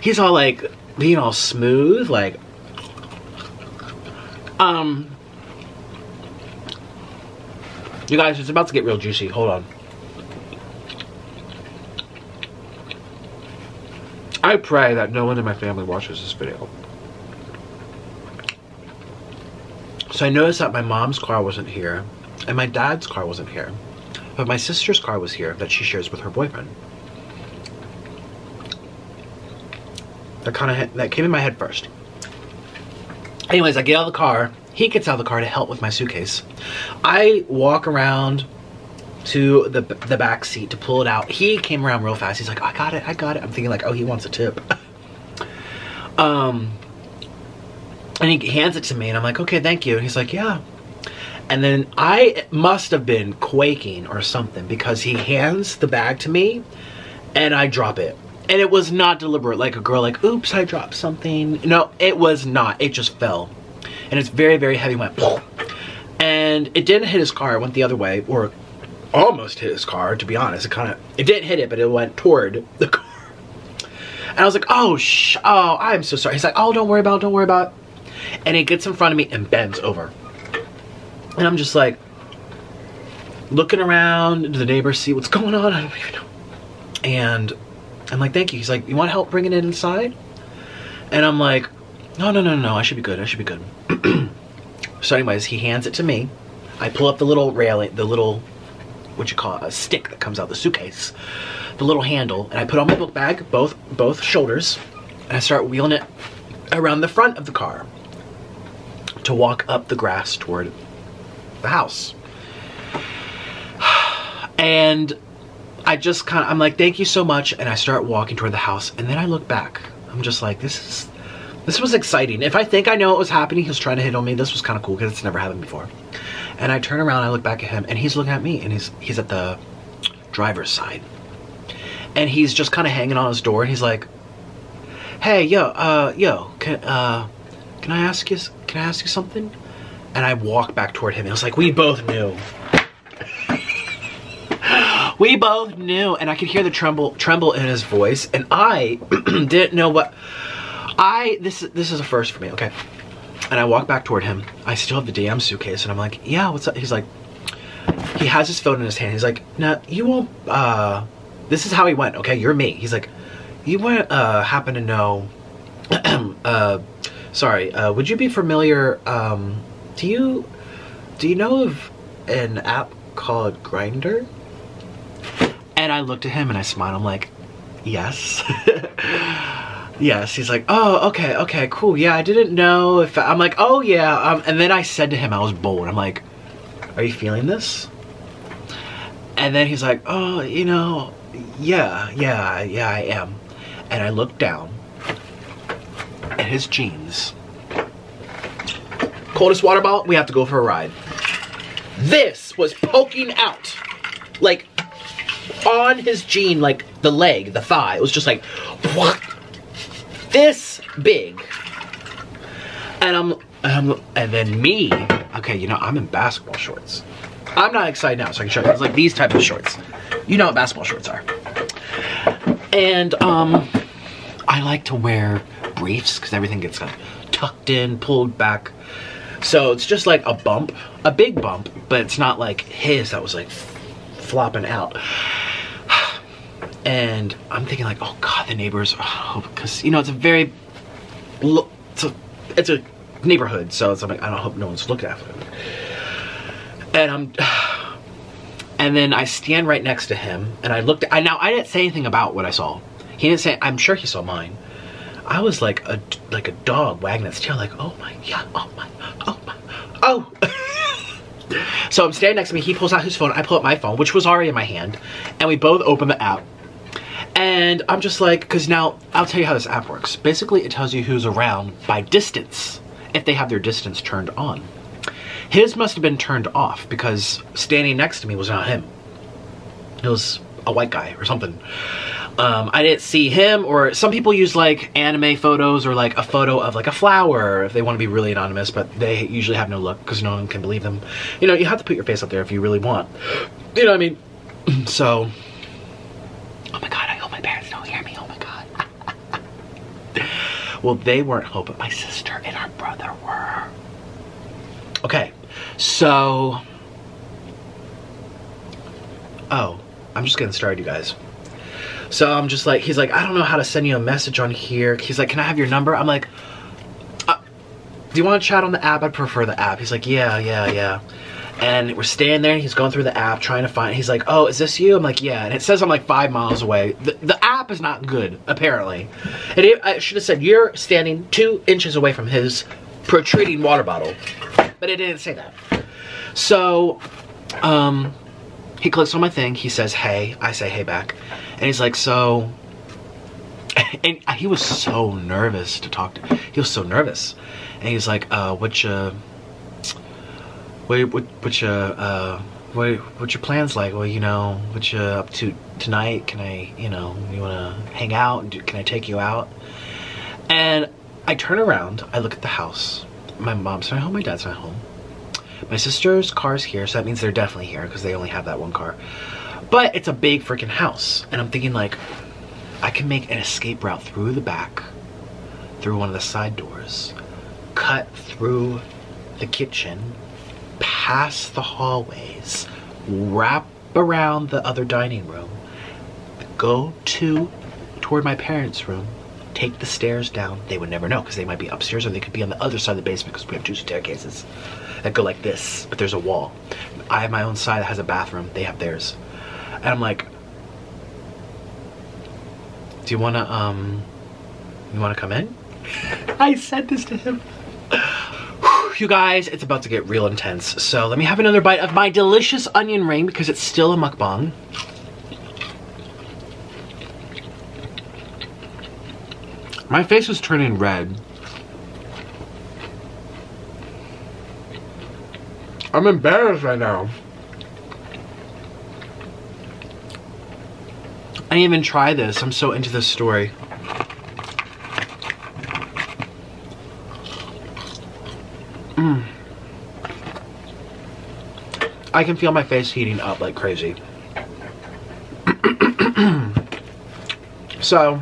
[SPEAKER 1] He's all like, being all smooth, like, you guys, it's about to get real juicy. Hold on. I pray that no one in my family watches this video. So I noticed that my mom's car wasn't here, and my dad's car wasn't here, but my sister's car was here that she shares with her boyfriend. That came in my head first. Anyways, I get out of the car. He gets out of the car to help with my suitcase. I walk around to the back seat to pull it out. He came around real fast. He's like, I got it. I'm thinking like, oh, he wants a tip. And he hands it to me, and I'm like, okay, thank you. And he's like, yeah. And then I must have been quaking or something, because he hands the bag to me, and I drop it. And it was not deliberate, like a girl like, oops, I dropped something. No, it was not. It just fell. And it's very, very heavy, went, and it didn't hit his car, it went the other way, or almost hit his car, to be honest. It didn't hit it, but it went toward the car. And I was like, oh, I'm so sorry. He's like, oh, don't worry about it. And he gets in front of me and bends over. And I'm just like, looking around into the neighbors, see what's going on, I don't even know. And I'm like, thank you. He's like, you want help bringing it inside? And I'm like, no, I should be good. So anyways, he hands it to me. I pull up the little railing, the little, what you call it, a stick that comes out the suitcase, the little handle, and I put on my book bag, both shoulders, and I start wheeling it around the front of the car to walk up the grass toward the house. And I just I'm like, thank you so much, and I start walking toward the house, and then I look back. I'm just like, this This was exciting. If I think I know what was happening, he was trying to hit on me. This was kind of cool because it's never happened before. And I turn around, I look back at him, and he's looking at me, and he's at the driver's side. And he's just kind of hanging on his door, and he's like, "Hey, can I ask you something?" And I walk back toward him, and it was like, we both knew. We both knew, and I could hear the tremble in his voice, and I didn't know what. This is a first for me, okay? And I walk back toward him. I still have the damn suitcase, and I'm like, "Yeah, what's up?" He's like, he has his phone in his hand. He's like, "No, you won't." This is how he went, okay? You're me. He's like, "You won't happen to know? Sorry. Would you be familiar? Do you know of an app called Grindr?" And I looked at him and I smiled. I'm like, "Yes." Yes. He's like, "Oh, okay, cool. Yeah, I didn't know if..." I'm like, "Oh, yeah." And then I said to him, I was bold. I'm like, "Are you feeling this?" And then he's like, "Oh, you know, yeah, I am." And I looked down at his jeans. Coldest water bottle, we have to go for a ride. This was poking out, like, on his jean, like the leg, the thigh. It was just like, what? This big. And then me, okay, you know, I'm in basketball shorts. I'm not excited now, so I can show you. It's like these type of shorts. You know what basketball shorts are. And I like to wear briefs because everything gets kind of tucked in, pulled back. So it's just like a bump, a big bump, but it's not like his that was like flopping out. And I'm thinking like, oh God, the neighbors, because you know, it's a very, it's a neighborhood, so it's like, I don't hope no one's looking after it. And and then I stand right next to him, and I looked. I didn't say anything about what I saw. He didn't say. I'm sure he saw mine. I was like a dog wagging its tail, like, oh my, yeah, oh my, oh my, oh. So I'm standing next to me. He pulls out his phone. I pull up my phone, which was already in my hand, and we both open the app. And I'm just like, because now I'll tell you how this app works. Basically, it tells you who's around by distance, if they have their distance turned on. His must have been turned off because standing next to me was not him. It was a white guy or something. I didn't see him, or some people use like anime photos or like a photo of like a flower if they want to be really anonymous, but they usually have no luck because no one can believe them. You know, you have to put your face up there if you really want. You know what I mean? So, oh my God, I hope my parents don't hear me. Oh my God. Well, they weren't home, but my sister and her brother were. Okay, so, oh, I'm just getting started, you guys. So I'm just like, he's like, I don't know how to send you a message on here. He's like, can I have your number? I'm like, do you want to chat on the app? I prefer the app. He's like, yeah. And we're standing there and he's going through the app trying to find, he's like, oh, is this you? I'm like, yeah. And it says I'm like 5 miles away. The app is not good, apparently. I should have said, you're standing 2 inches away from his protruding water bottle. But it didn't say that. So, he clicks on my thing. He says, hey. I say, hey back. And he's like, so, and he was so nervous to talk to. He was so nervous. And he's like, what your plans like? Well, you know, what you up to tonight? Can I, you know, you wanna hang out? Can I take you out? And I turn around, I look at the house. My mom's not home, my dad's not home. My sister's car's here, so that means they're definitely here because they only have that one car. But it's a big freaking house. And I'm thinking like, I can make an escape route through the back, through one of the side doors, cut through the kitchen, past the hallways, wrap around the other dining room, go toward my parents' room, take the stairs down. They would never know because they might be upstairs or they could be on the other side of the basement because we have 2 staircases that go like this, but there's a wall. I have my own side that has a bathroom. They have theirs. And I'm like, do you wanna come in? I said this to him. You guys, it's about to get real intense. So let me have another bite of my delicious onion ring because it's still a mukbang. My face is turning red I'm embarrassed right now. I didn't even try this. I'm so into this story. I can feel my face heating up like crazy. So,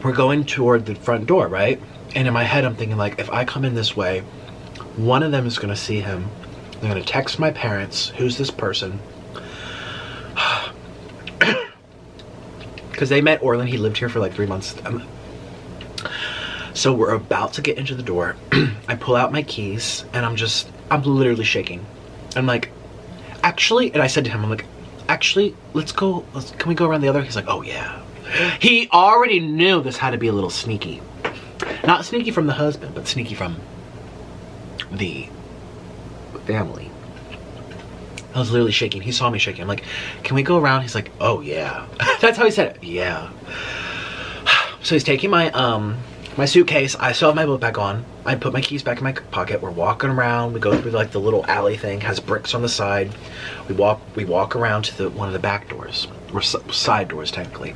[SPEAKER 1] we're going toward the front door, right? And in my head, I'm thinking like, if I come in this way, one of them is gonna see him. They're gonna text my parents, who's this person? Because they met Orlin, he lived here for like 3 months. So we're about to get into the door. I pull out my keys and I'm literally shaking. I'm like, actually, and I said to him, I'm like, actually, can we go around the other? He's like, oh yeah. He already knew this had to be a little sneaky. Not sneaky from the husband, but sneaky from the family. I was literally shaking. He saw me shaking. I'm like, can we go around? He's like, oh yeah. That's how he said it. Yeah. So he's taking my my suitcase. I still have my book back on. I put my keys back in my pocket. We're walking around. We go through like the little alley thing, has bricks on the side. We walk around to one of the back doors, or side doors technically.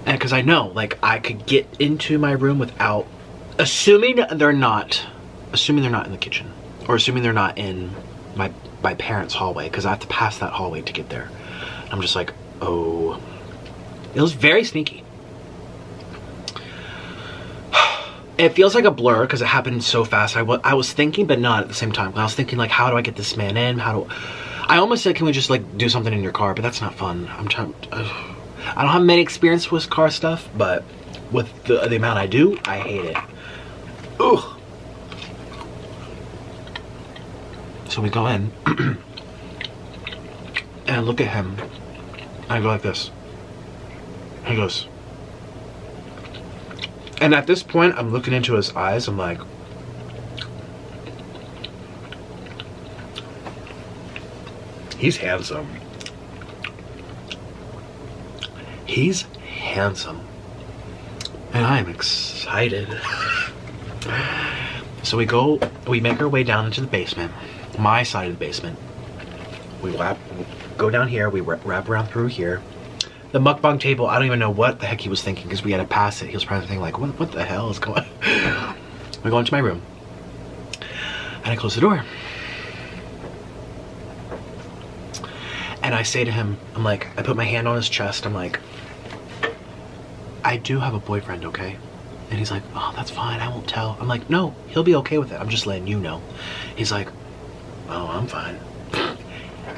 [SPEAKER 1] And because I know, like, I could get into my room without, assuming they're not in the kitchen, or assuming they're not in my parents' hallway, because I have to pass that hallway to get there. I'm just like, oh, it was very sneaky. It feels like a blur because it happened so fast. I was thinking, but not at the same time. I was thinking like, how do I get this man in? I almost said, can we just like do something in your car? But that's not fun. I don't have many experience with car stuff, but with the amount I do, I hate it. Ugh. So we go in and I look at him. I go like this. He goes. And at this point, I'm looking into his eyes. I'm like, he's handsome. He's handsome. And I am excited. So we make our way down into the basement. My side of the basement. We go down here, we wrap around through here. The mukbang table, I don't even know what the heck he was thinking because we had to pass it. He was probably thinking like, what the hell is going on? We go into my room. And I close the door. And I say to him, I'm like, I put my hand on his chest. I'm like, I do have a boyfriend, okay? And he's like, oh, that's fine. I won't tell. I'm like, no, he'll be okay with it. I'm just letting you know. He's like, oh, I'm fine.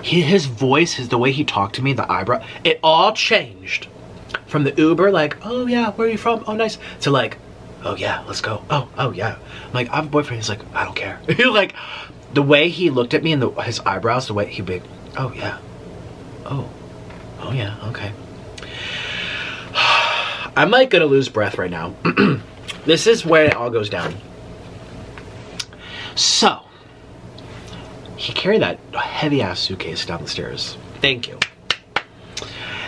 [SPEAKER 1] His voice, the way he talked to me, the eyebrow, it all changed. From the Uber, like, oh yeah, where are you from? Oh, nice. To like, oh yeah, let's go. Oh yeah. I'm like, I have a boyfriend. He's like, I don't care. Like, the way he looked at me and his eyebrows, the way he'd be, oh yeah. Oh yeah, okay. I'm like gonna lose breath right now. This is where it all goes down. So, he carried that heavy ass suitcase down the stairs. Thank you.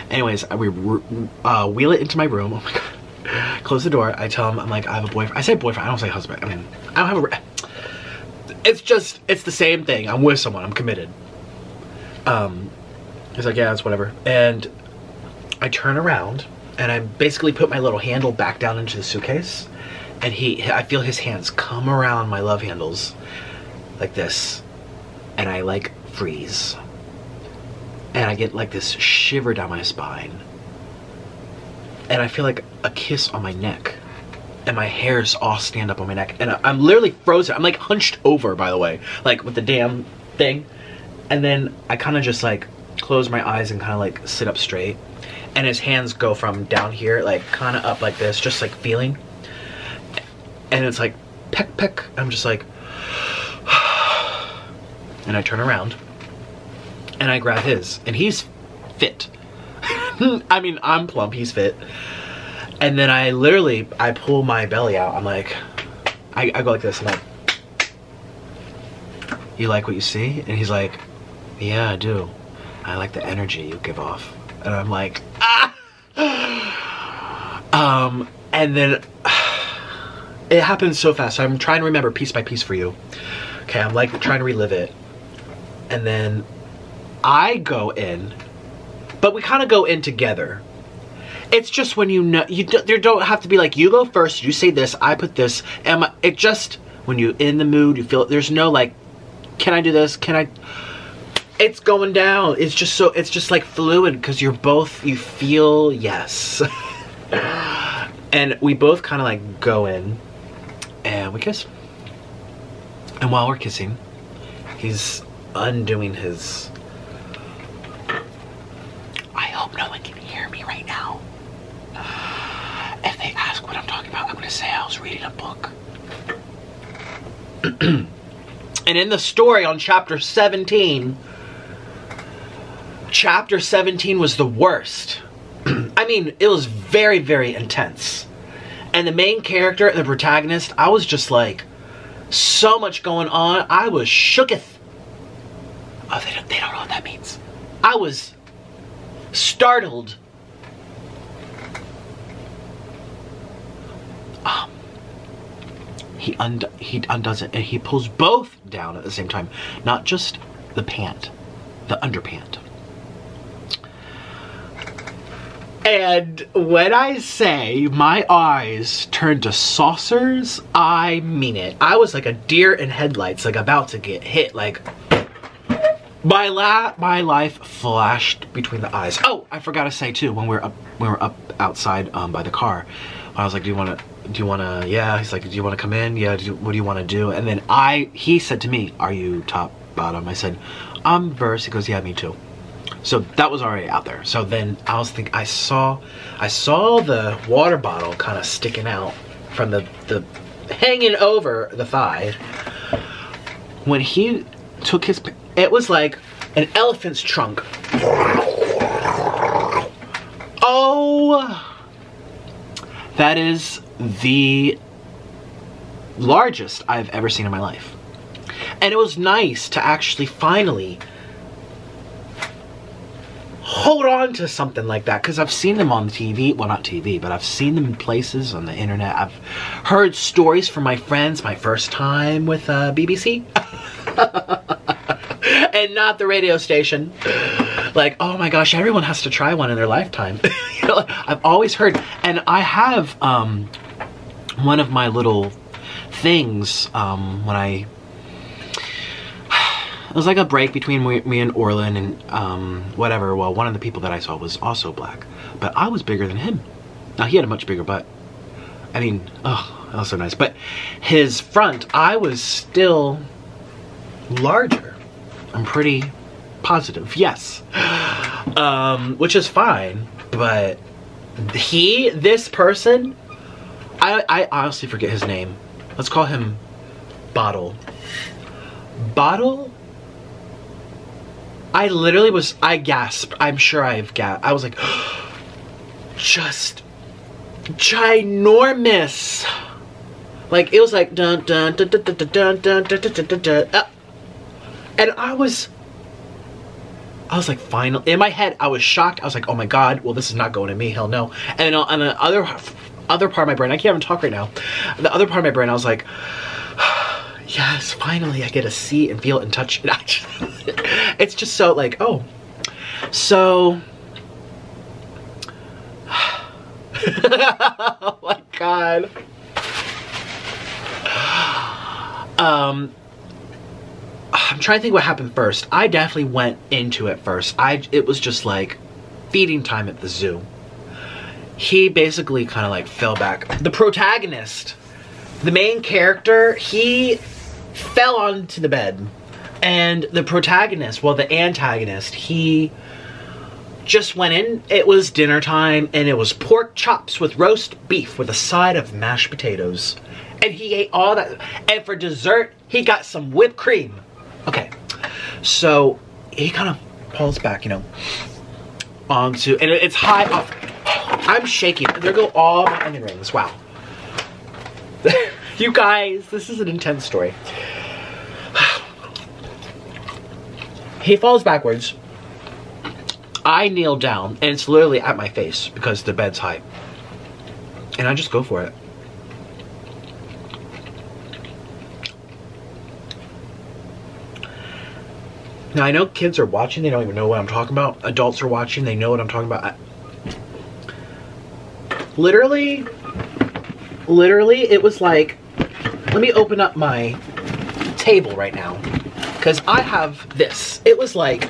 [SPEAKER 1] Anyways, we wheel it into my room. Oh my God. Close the door. I tell him, I'm like, I have a boyfriend. I say boyfriend, I don't say husband. I mean, I don't have it's the same thing. I'm with someone, I'm committed. He's like, yeah, it's whatever. And I turn around and I basically put my little handle back down into the suitcase. And I feel his hands come around my love handles like this. And I like freeze. And I get like this shiver down my spine. And I feel like a kiss on my neck. And my hairs all stand up on my neck. And I'm literally frozen. I'm like hunched over, by the way. Like with the damn thing. And then I kind of just like close my eyes and kind of like sit up straight. And his hands go from down here, like kind of up like this. Just like feeling. And it's like peck, peck. I'm just like... And I turn around and I grab his, and he's fit. I mean, I'm plump, he's fit. And then I pull my belly out. I'm like, I go like this. I'm like, you like what you see? And he's like, yeah, I do. I like the energy you give off. And I'm like, ah! And then It happened so fast. So I'm trying to remember piece by piece for you. Okay, I'm like trying to relive it. And then I go in, but we kind of go in together. It's just when you know, you don't have to be like, you go first, you say this, I put this. And it just, when you're in the mood, you feel, there's no like, can I do this? Can I? It's going down. It's just so, it's just like fluid because you're both, you feel yes. And we both kind of like go in and we kiss. And while we're kissing, he's undoing his... I hope no one can hear me right now. If they ask what I'm talking about, I'm going to say I was reading a book. And in the story on chapter 17 was the worst. I mean, it was very, very intense. And the main character, the protagonist, I was just like, so much going on. I was shooketh. Oh, they don't know what that means. I was startled. He undoes it and he pulls both down at the same time. Not just the pant, the underpant. And when I say my eyes turned to saucers, I mean it. I was like a deer in headlights, like about to get hit. Like my life flashed between the eyes. Oh, I forgot to say too, when we were up outside by the car, I was like, do you want to, yeah. He's like, do you want to come in? Yeah, what do you want to do? And then he said to me, are you top, bottom? I said, I'm verse. He goes, yeah, me too. So that was already out there. So then I was thinking, I saw the water bottle kind of sticking out from the hanging over the thigh. When he took his, it was like an elephant's trunk. Oh, that is the largest I've ever seen in my life. And it was nice to actually finally hold on to something like that, because I've seen them on TV, well, not TV, but I've seen them in places on the internet. I've heard stories from my friends, my first time with BBC and not the radio station, like, oh my gosh, everyone has to try one in their lifetime. You know, I've always heard, and I have one of my little things when it was like a break between me and Orlin and whatever. Well, one of the people that I saw was also black, but I was bigger than him. Now, he had a much bigger butt. I mean, oh, that was so nice. But his front, I was still larger. I'm pretty positive, yes. Which is fine, but this person, I honestly forget his name. Let's call him Bottle. Bottle? I literally was, I gasped. I'm sure I've gasped. I was like, just ginormous. Like, it was like, dun dun dun dun dun dun dun dun dun dun dun dun. And I was like, finally, in my head, I was shocked. I was like, oh my God, well, this is not going to me, hell no. And then on the other part of my brain, I can't even talk right now. The other part of my brain, I was like, yes, finally I get to see and feel and touch it. It's just so like, oh. So, oh my God. I'm trying to think what happened first. I definitely went into it first. It was just like feeding time at the zoo. He basically kind of like fell back. The protagonist, the main character, he fell onto the bed. And the protagonist, well, the antagonist, he just went in. It was dinner time and it was pork chops with roast beef with a side of mashed potatoes. And he ate all that. And for dessert, he got some whipped cream. Okay, so he kind of pulls back, you know, onto, and it's high off. I'm shaking. There go all my onion rings. Wow. You guys, this is an intense story. He falls backwards. I kneel down, and it's literally at my face because the bed's high. And I just go for it. Now I know kids are watching, they don't even know what I'm talking about. Adults are watching, they know what I'm talking about. Literally, it was like, let me open up my table right now, because I have this. It was like,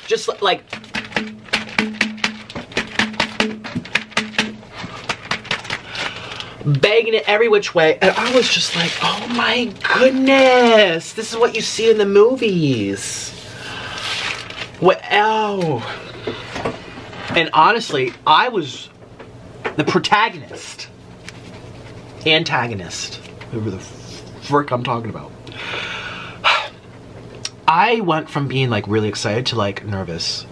[SPEAKER 1] just like, banging it every which way, and I was just like, oh my goodness, this is what you see in the movies. What? Oh. And honestly, I was the protagonist, antagonist, whoever the frick I'm talking about. I went from being like really excited to like nervous.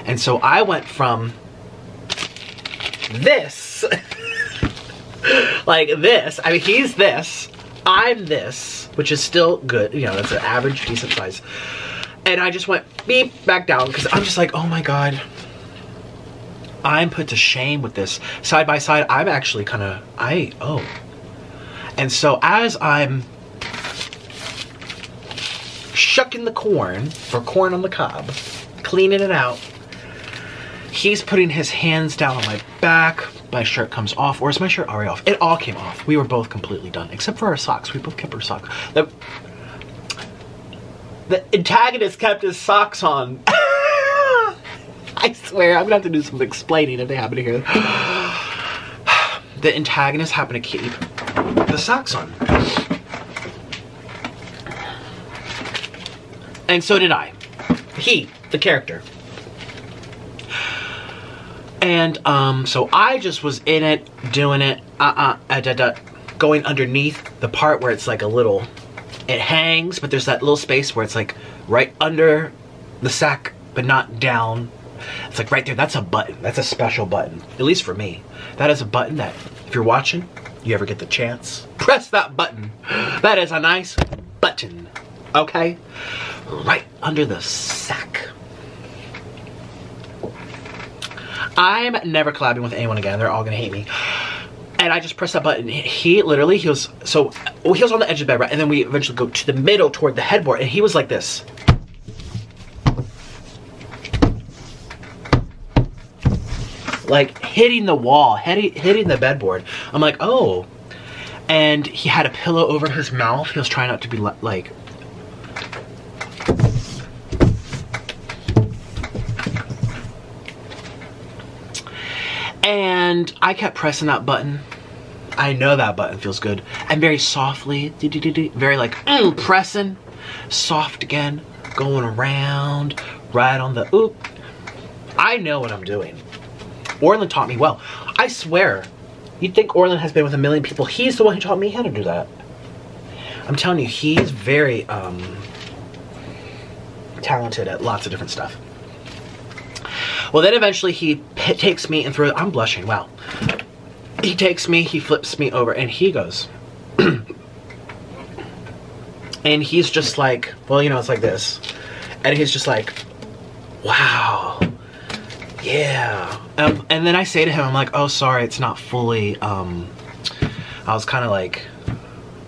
[SPEAKER 1] And so I went from this, like this, I mean he's this, I'm this, which is still good, you know, that's an average, decent size. And I just went beep, back down, because I'm just like, oh my God. I'm put to shame with this. Side by side, I'm actually kind of, And so as I'm shucking the corn, or corn on the cob, cleaning it out, he's putting his hands down on my back. My shirt comes off, or is my shirt already off? It all came off. We were both completely done, except for our socks. We both kept our socks. The antagonist kept his socks on. I swear, I'm gonna have to do some explaining if they happen to hear. The antagonist happened to keep the socks on. And so did I. He, the character. And so I just was in it, doing it, going underneath the part where it's like a little, it hangs, but there's that little space where it's like right under the sack, but not down. It's like right there, that's a button. That's a special button, at least for me. That is a button that, if you're watching, you ever get the chance, press that button. That is a nice button, okay? Right under the sack. I'm never collabing with anyone again. They're all gonna hate me. And I just pressed that button. He literally, he was on the edge of the bed, right? And then we eventually go to the middle toward the headboard, and he was like this. Like hitting the wall, hitting the bedboard. I'm like, oh. And he had a pillow over his mouth. He was trying not to be like. And I kept pressing that button. I know that button feels good. And very softly, very like, pressing. Soft again, going around, right on the, oop. I know what I'm doing. Orlin taught me well. I swear, you'd think Orlin has been with a million people. He's the one who taught me how to do that. I'm telling you, he's very talented at lots of different stuff. Well, then eventually he takes me and throws, I'm blushing, wow. He takes me, he flips me over, and he goes, and he's just like, well, you know, it's like this. And he's just like, wow, yeah. And then I say to him, I'm like, oh, sorry, it's not fully, I was kind of like,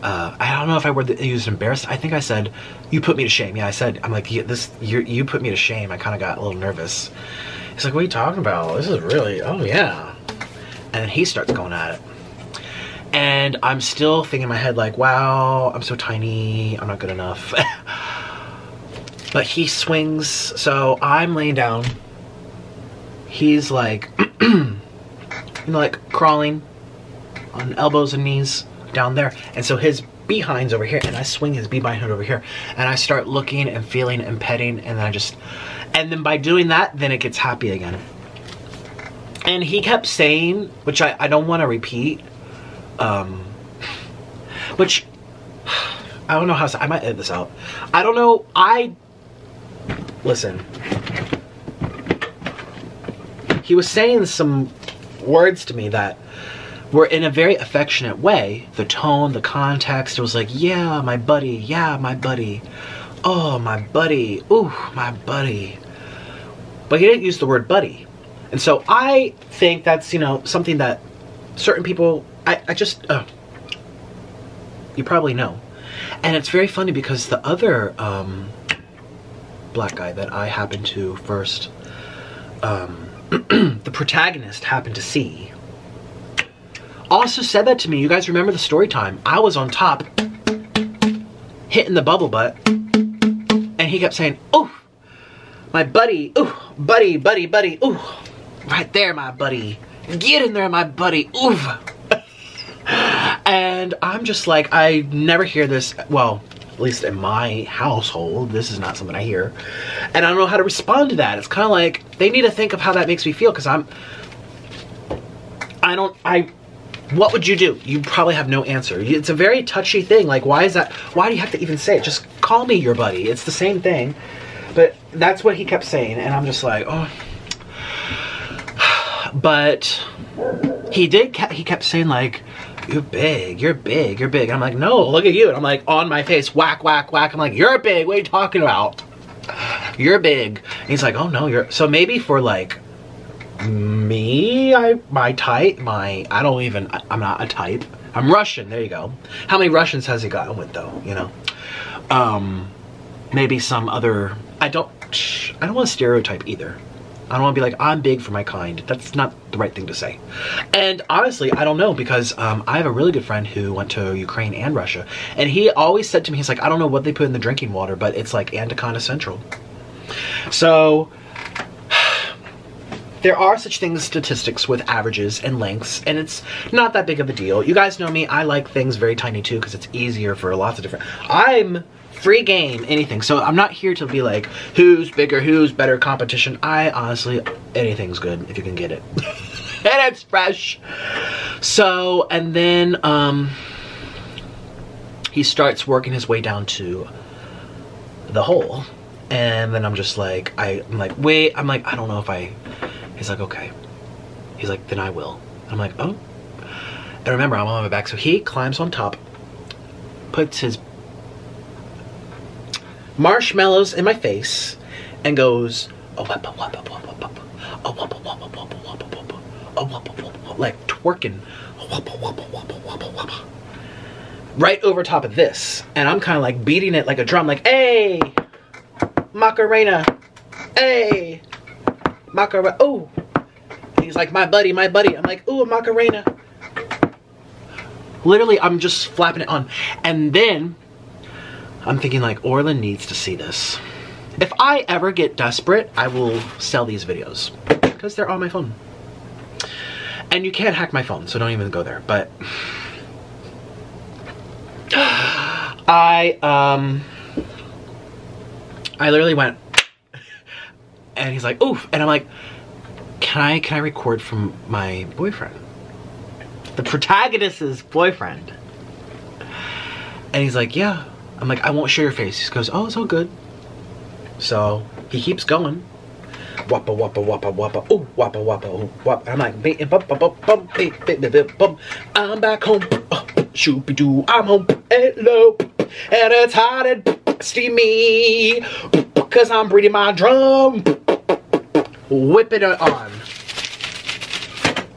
[SPEAKER 1] I don't know if I used embarrassed. I think I said, you put me to shame. Yeah, I said, I'm like, you put me to shame. I kind of got a little nervous. He's like, what are you talking about? This is really, oh yeah. And he starts going at it. And I'm still thinking in my head like, wow, I'm so tiny, I'm not good enough. But he swings, so I'm laying down. He's like, you know, like crawling on elbows and knees down there. And so his behind's over here, and I swing his behind over here. And I start looking and feeling and petting, and then and then by doing that, then it gets happy again. And he kept saying, which I don't want to repeat, which, I don't know how to say, I might edit this out. I don't know, listen. He was saying some words to me that were in a very affectionate way. The tone, the context, it was like, yeah, my buddy, yeah, my buddy. Oh, my buddy, ooh, my buddy. But he didn't use the word buddy. And so I think that's, you know, something that certain people, I just, you probably know. And it's very funny because the other black guy that I happened to first, the protagonist happened to see, also said that to me. You guys remember the story time? I was on top, hitting the bubble butt, and he kept saying, "Ooh, my buddy, ooh, buddy, buddy, buddy, ooh, right there, my buddy, get in there, my buddy, ooh." And I'm just like, I never hear this, well, at least in my household, this is not something I hear. And I don't know how to respond to that. It's kind of like, they need to think of how that makes me feel, because what would you do? You probably have no answer. It's a very touchy thing. Like, why is that? Why do you have to even say it? Just call me your buddy. It's the same thing. But that's what he kept saying, and I'm just like, oh. But he kept saying like, you're big, you're big, you're big. And I'm like, no, look at you. And I'm like, on my face, whack, whack, whack. I'm like, you're big, what are you talking about? You're big. And he's like, oh no, you're, so maybe for like, me, my type, I'm not a type. I'm Russian, there you go. How many Russians has he gotten with though, you know? Maybe some other, I don't want to stereotype either. I don't want to be like, I'm big for my kind. That's not the right thing to say. And honestly, I don't know, because I have a really good friend who went to Ukraine and Russia, and he always said to me, he's like, I don't know what they put in the drinking water, but it's like Anaconda Central. So there are such things as statistics with averages and lengths, and it's not that big of a deal. You guys know me, I like things very tiny too, because it's easier for lots of different, I'm free game, anything. So I'm not here to be like, who's bigger, who's better competition. I honestly, anything's good if you can get it. And it's fresh. So, and then he starts working his way down to the hole. And then I'm just like, I'm like, wait, I'm like, I don't know if he's like, okay. He's like, then I will. I'm like, oh. And remember, I'm on my back. So he climbs on top, puts his marshmallows in my face, and goes, like twerking, right over top of this. And I'm kind of like beating it like a drum, like, hey, Macarena, hey, Macarena, ooh. And he's like, my buddy, my buddy. I'm like, ooh, Macarena. Literally, I'm just flapping it on. And then I'm thinking like, Orlin needs to see this. If I ever get desperate, I will sell these videos because they're on my phone. And you can't hack my phone, so don't even go there. But I literally went, and he's like, oof. And I'm like, can I record from my boyfriend? The protagonist's boyfriend. And he's like, yeah. I'm like, I won't show your face. He goes, oh, it's all good. So he keeps going. Wappa, wappa, wappa, wappa, ooh, wappa, wappa, ooh, wappa. I'm like, I'm back home. Shoopy-doo, I'm home. Hello. And it's hot and steamy. Because I'm breathing my drum. Whip it on.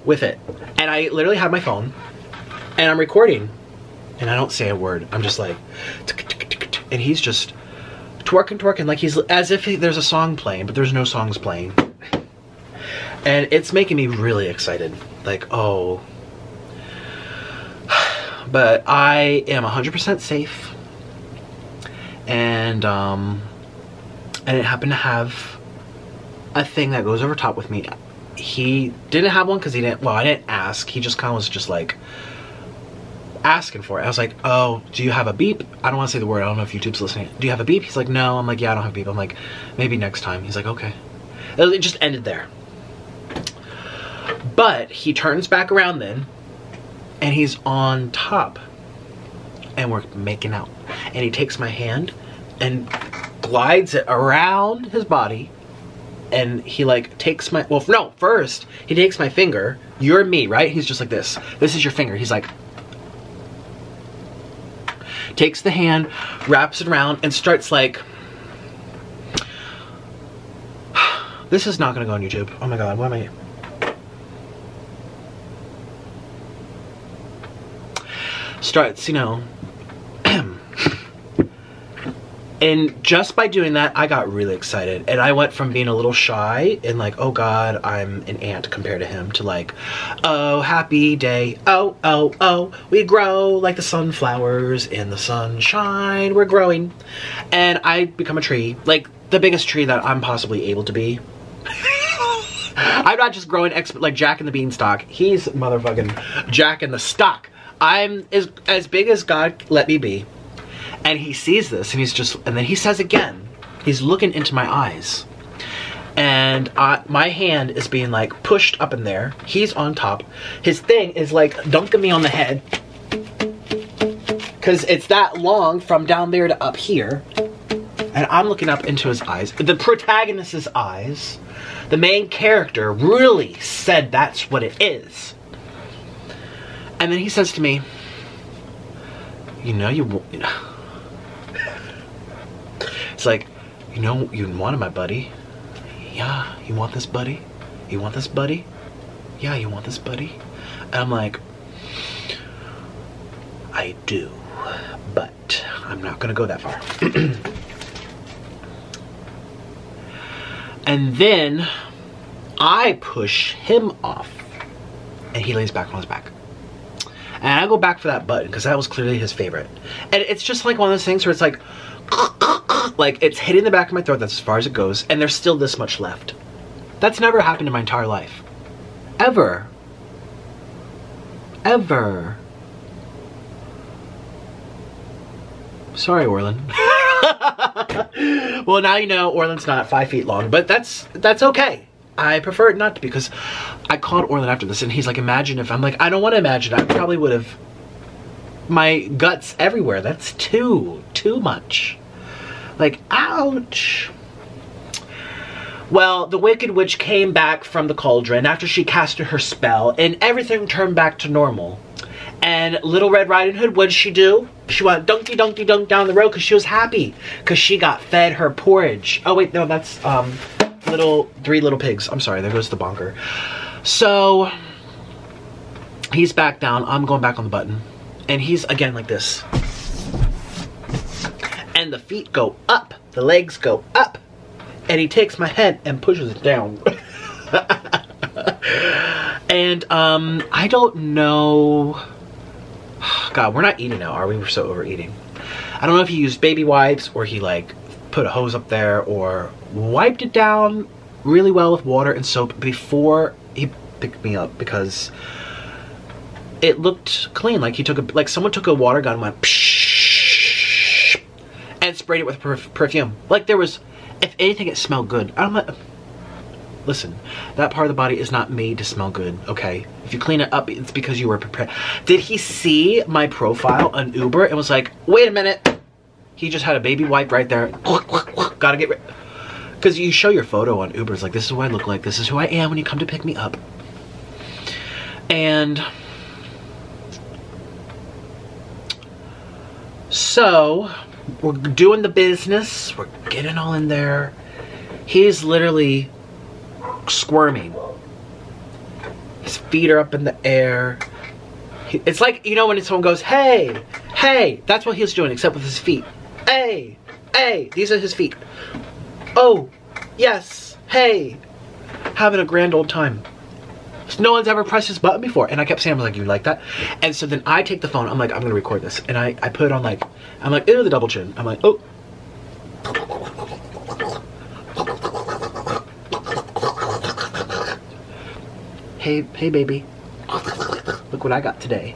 [SPEAKER 1] With it. And I literally have my phone. And I'm recording. And I don't say a word. I'm just like, and he's just twerking, like he's as if there's a song playing, but there's no songs playing. And it's making me really excited. Like, oh. But I am 100% safe. And it happened to have a thing that goes over top with me. He didn't have one because he didn't, well, I didn't ask. He just kind of was just like, asking for it. I was like, oh, do you have a beep? I don't want to say the word. I don't know if YouTube's listening. Do you have a beep? He's like, no. I'm like, yeah, I don't have a beep. I'm like, maybe next time. He's like, okay. It just ended there. But he turns back around then, and he's on top, and we're making out. And he takes my hand and glides it around his body, and he like takes my, well, no, first he takes my finger. You're me, right? He's just like this. This is your finger. He's like, takes the hand, wraps it around, and starts like, this is not gonna go on YouTube. Oh my God, what am I? Starts, you know, and just by doing that, I got really excited. And I went from being a little shy and like, oh God, I'm an ant compared to him, to like, oh, happy day. Oh, oh, oh, we grow like the sunflowers in the sunshine. We're growing. And I become a tree, like the biggest tree that I'm possibly able to be. I'm not just growing like Jack in the Beanstalk. He's motherfucking Jack in the Stock. I'm as big as God let me be. And he sees this, and he's just, and then he says again, he's looking into my eyes. And my hand is being like pushed up in there. He's on top. His thing is like dunking me on the head, because it's that long from down there to up here. And I'm looking up into his eyes. The protagonist's eyes. The main character really said that's what it is. And then he says to me, you know, it's like, you know, you wanted my buddy. Yeah, you want this buddy? You want this buddy? Yeah, you want this buddy? And I'm like, I do, but I'm not gonna go that far. And then I push him off, and he lays back on his back. And I go back for that button because that was clearly his favorite. And it's just like one of those things where it's like it's hitting the back of my throat. That's as far as it goes. And there's still this much left. That's never happened in my entire life. Ever. Ever. Sorry, Orlin. Well, now you know Orlin's not 5 feet long, but that's okay. I prefer it not to, because I called Orlin after this and he's like, imagine if, I'm like, I don't want to imagine. I probably would have, my guts everywhere. That's too much. Like, ouch. Well, the Wicked Witch came back from the cauldron after she casted her spell, and everything turned back to normal. And Little Red Riding Hood, what did she do? She went dunky dunky dunk down the road because she was happy, because she got fed her porridge. Oh wait, no, that's Three Little Pigs. I'm sorry, there goes the bonker. So he's back down. I'm going back on the button, and he's again like this. And the feet go up, the legs go up, and he takes my head and pushes it down. And I don't know. God, we're not eating now, are we? We're so overeating. I don't know if he used baby wipes or he like put a hose up there or wiped it down really well with water and soap before he picked me up, because it looked clean. Like he took like someone took a water gun and went psh, and sprayed it with perfume. Like there was, if anything, it smelled good. I'm not. Listen, that part of the body is not made to smell good, okay? If you clean it up, it's because you were prepared. Did he see my profile on Uber and was like, wait a minute. He just had a baby wipe right there. Gotta get rid. Because you show your photo on Uber, it's like, this is what I look like. This is who I am when you come to pick me up. And so we're doing the business. We're getting all in there. He's literally squirming. His feet are up in the air. It's like, you know, when someone goes, hey, hey, that's what he was doing, except with his feet. Hey, hey, these are his feet. Oh, yes, hey. Having a grand old time. No one's ever pressed this button before. And I kept saying, I'm like, you like that? And so then I take the phone, I'm like, I'm gonna record this. And I put it on like, I'm like, ew, the double chin. I'm like, oh. Hey, hey baby, look what I got today.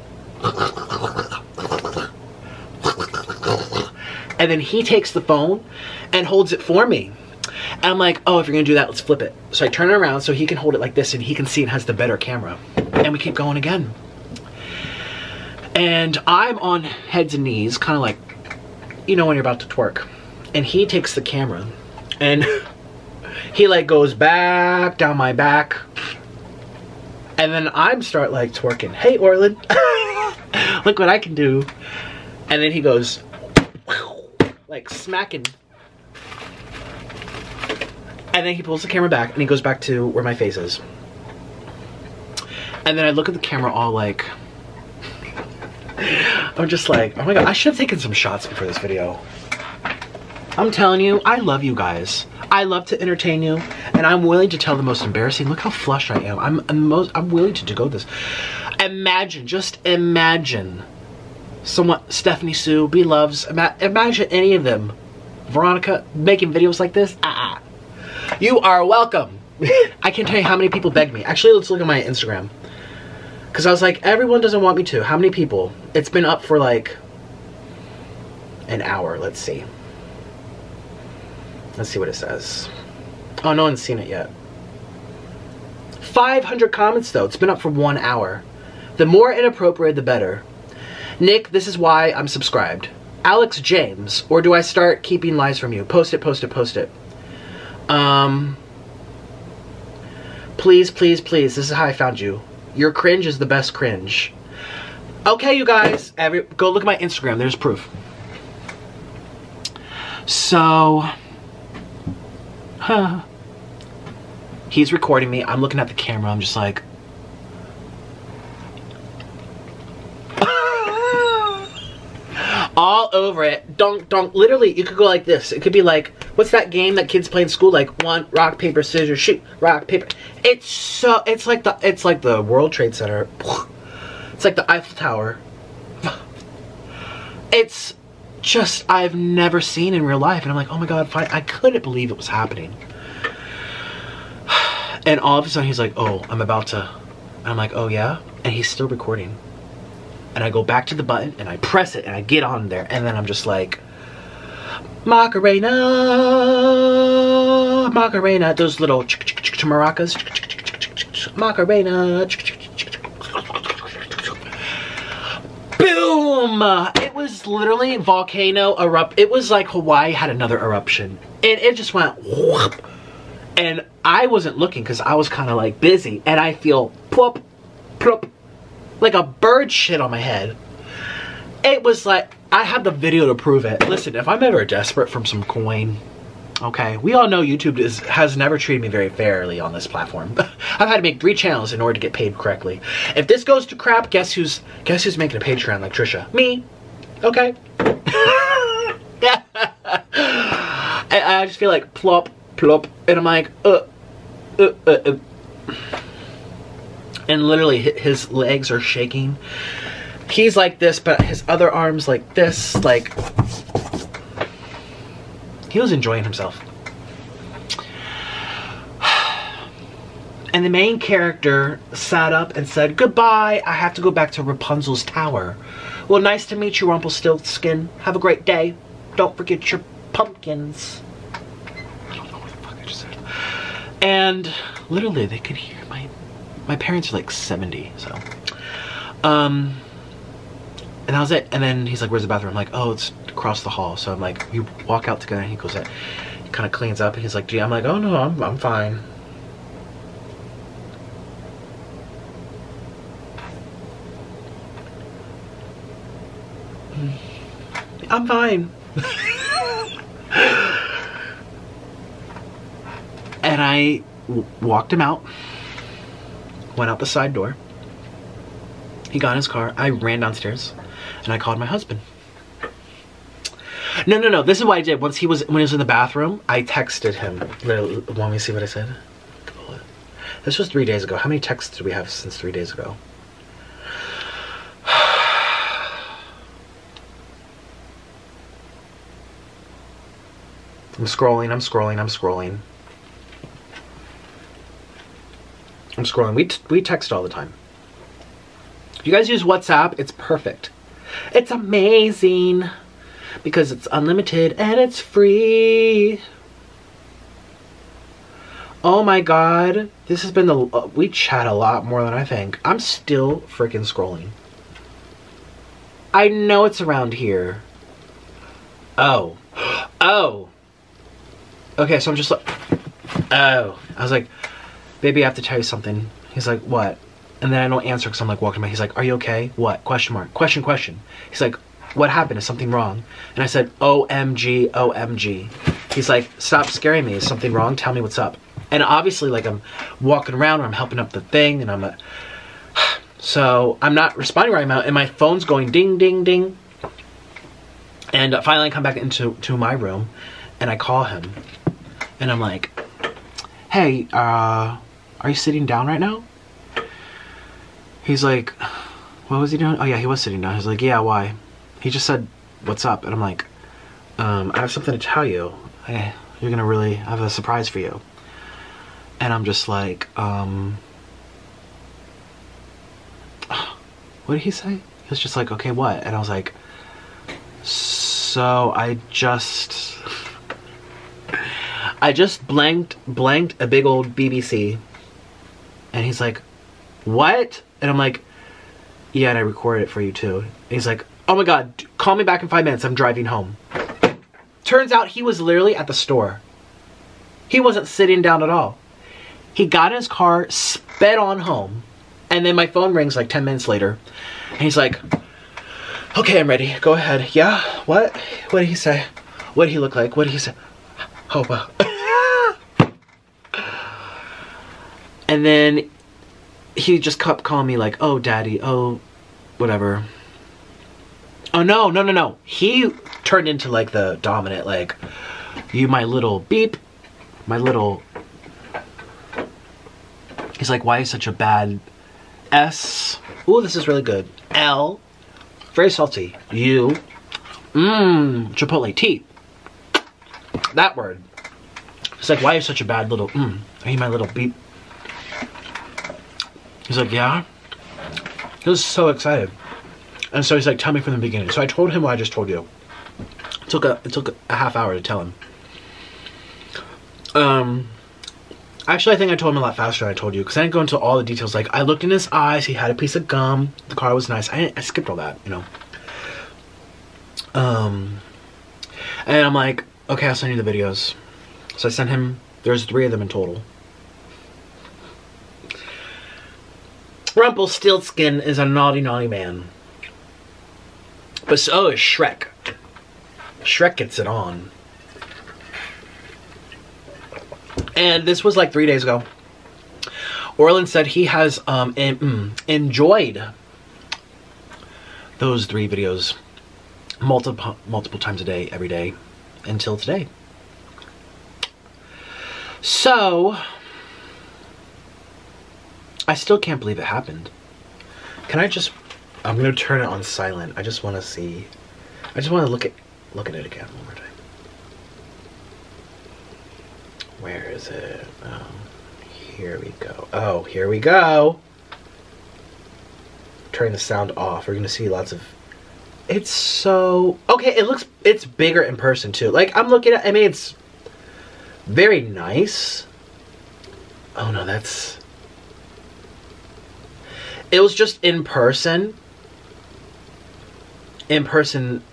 [SPEAKER 1] And then he takes the phone and holds it for me. And I'm like, oh, if you're gonna do that, let's flip it. So I turn it around so he can hold it like this and he can see it has the better camera. And we keep going again. And I'm on heads and knees, kind of like, you know, when you're about to twerk. And he takes the camera and he like goes back down my back. And then I'm start like twerking. Hey, Orlin, look what I can do. And then he goes like smacking. And then he pulls the camera back and he goes back to where my face is. And then I look at the camera all like, I'm just like, oh my god, I should have taken some shots before this video. I'm telling you, I love you guys. I love to entertain you, and I'm willing to tell the most embarrassing. Look how flushed I am. I'm willing to go this. Imagine, just imagine, someone, Stephanie Sue, B Loves. Imagine any of them, Veronica, making videos like this. You are welcome. I can't tell you how many people begged me. Actually, let's look at my Instagram, because I was like, everyone doesn't want me to. How many people? It's been up for like an hour. Let's see. Let's see what it says. Oh, no one's seen it yet. 500 comments though. It's been up for 1 hour. The more inappropriate, the better. Nick, this is why I'm subscribed. Alex James, or do I start keeping lies from you? Post it, post it, post it. Please, please, please. This is how I found you. Your cringe is the best cringe. Okay, you guys. Go look at my Instagram. There's proof. So... Huh. He's recording me. I'm looking at the camera. I'm just like... all over it. Donk, donk. Literally, you could go like this. It could be like, what's that game that kids play in school? Like, one, rock, paper, scissors, shoot. Rock, paper. It's like the World Trade Center. It's like the Eiffel Tower. It's just, I've never seen in real life. And I'm like, oh my god, I couldn't believe it was happening. And all of a sudden he's like, oh, I'm about to. And I'm like, oh yeah? And he's still recording. And I go back to the button and I press it and I get on there. And then I'm just like, Macarena, Macarena. Those little maracas. Macarena. Boom! It was literally volcano erupt. It was like Hawaii had another eruption. And it just went whoop. And I wasn't looking because I was kind of like busy. And I feel plop, plop, like a bird shit on my head. It was like, I have the video to prove it. Listen, if I'm ever desperate from some coin, okay, we all know YouTube has never treated me very fairly on this platform. I've had to make 3 channels in order to get paid correctly. If this goes to crap, guess who's making a Patreon like Trisha? Me. Okay. I just feel like plop, plop, and I'm like, and literally his legs are shaking. He's like this, but his other arm's like this, like he was enjoying himself. And the main character sat up and said, goodbye, I have to go back to Rapunzel's tower. Well, nice to meet you, Rumpelstiltskin. Have a great day. Don't forget your pumpkins. I don't know what the fuck I just said. And literally they could hear my parents are like 70, so. And that was it. And then he's like, where's the bathroom? I'm like, oh, it's across the hall. So I'm like, we walk out together and he goes, he kind of cleans up and he's like, gee, I'm like, oh no, I'm fine. I'm fine. And I walked him out, went out the side door. He got in his car. I ran downstairs and I called my husband. No. This is what I did. When he was in the bathroom, I texted him. Want me to see what I said? This was 3 days ago. How many texts did we have since 3 days ago? I'm scrolling. We text all the time. If you guys use WhatsApp, it's perfect. It's amazing because it's unlimited and it's free. Oh my god, this has been we chat a lot more than I think. I'm still freaking scrolling. I know it's around here. Oh. oh. Okay, so I'm just like, oh. I was like, baby, I have to tell you something. He's like, what? And then I don't answer because I'm like walking by. He's like, are you okay? What? Question mark. Question, question. He's like, what happened? Is something wrong? And I said, OMG, OMG. He's like, stop scaring me. Is something wrong? Tell me what's up. And obviously, like, I'm walking around or I'm helping up the thing and I'm like, so I'm not responding right now and my phone's going ding, ding, ding. And finally I come back into my room and I call him and I'm like, hey, are you sitting down right now? He's like, what was he doing? Oh yeah, he was sitting down. He's like, yeah, why? He just said, what's up? And I'm like, I have something to tell you. You're gonna really have a surprise for you. And I'm just like, what did he say? He was just like, okay, what? And I was like, so I just blanked a big old BBC. And he's like, what? And I'm like, yeah, and I recorded it for you too. And he's like, oh my God, call me back in 5 minutes. I'm driving home. Turns out he was literally at the store. He wasn't sitting down at all. He got in his car, sped on home, and then my phone rings like 10 minutes later. And he's like, okay, I'm ready. Go ahead. Yeah? What? What did he say? What did he look like? What did he say? Oh, wow. And then he just kept calling me like, oh, daddy, oh, whatever. Oh, no, no, no, no. He turned into like the dominant, like, you my little beep, my little... He's like, why are you such a bad S? Ooh, this is really good. L. Very salty. U. Chipotle. T. That word. He's like, why are you such a bad little are you my little beep? He's like, yeah. He was so excited. And so he's like, tell me from the beginning. So I told him what I just told you. It took a half hour to tell him. Actually, I think I told him a lot faster than I told you, because I didn't go into all the details. Like, I looked in his eyes, he had a piece of gum, the car was nice. I skipped all that, you know. And I'm like, okay, I'll send you the videos. So I sent him, there's 3 of them in total. Rumpelstiltskin is a naughty, naughty man. But so is Shrek. Shrek gets it on. And this was like 3 days ago. Orlin said he has enjoyed those 3 videos multiple times a day, every day, until today. So, I still can't believe it happened. Can I just... I'm going to turn it on silent. I just want to see... I just want to look at it again one more time. Where is it? Here we go. Oh, here we go. Turning the sound off. We're going to see lots of... It's so... Okay, it's bigger in person too. Like, I'm looking at... I mean, it's very nice. Oh no, that's... It was just in person. In person...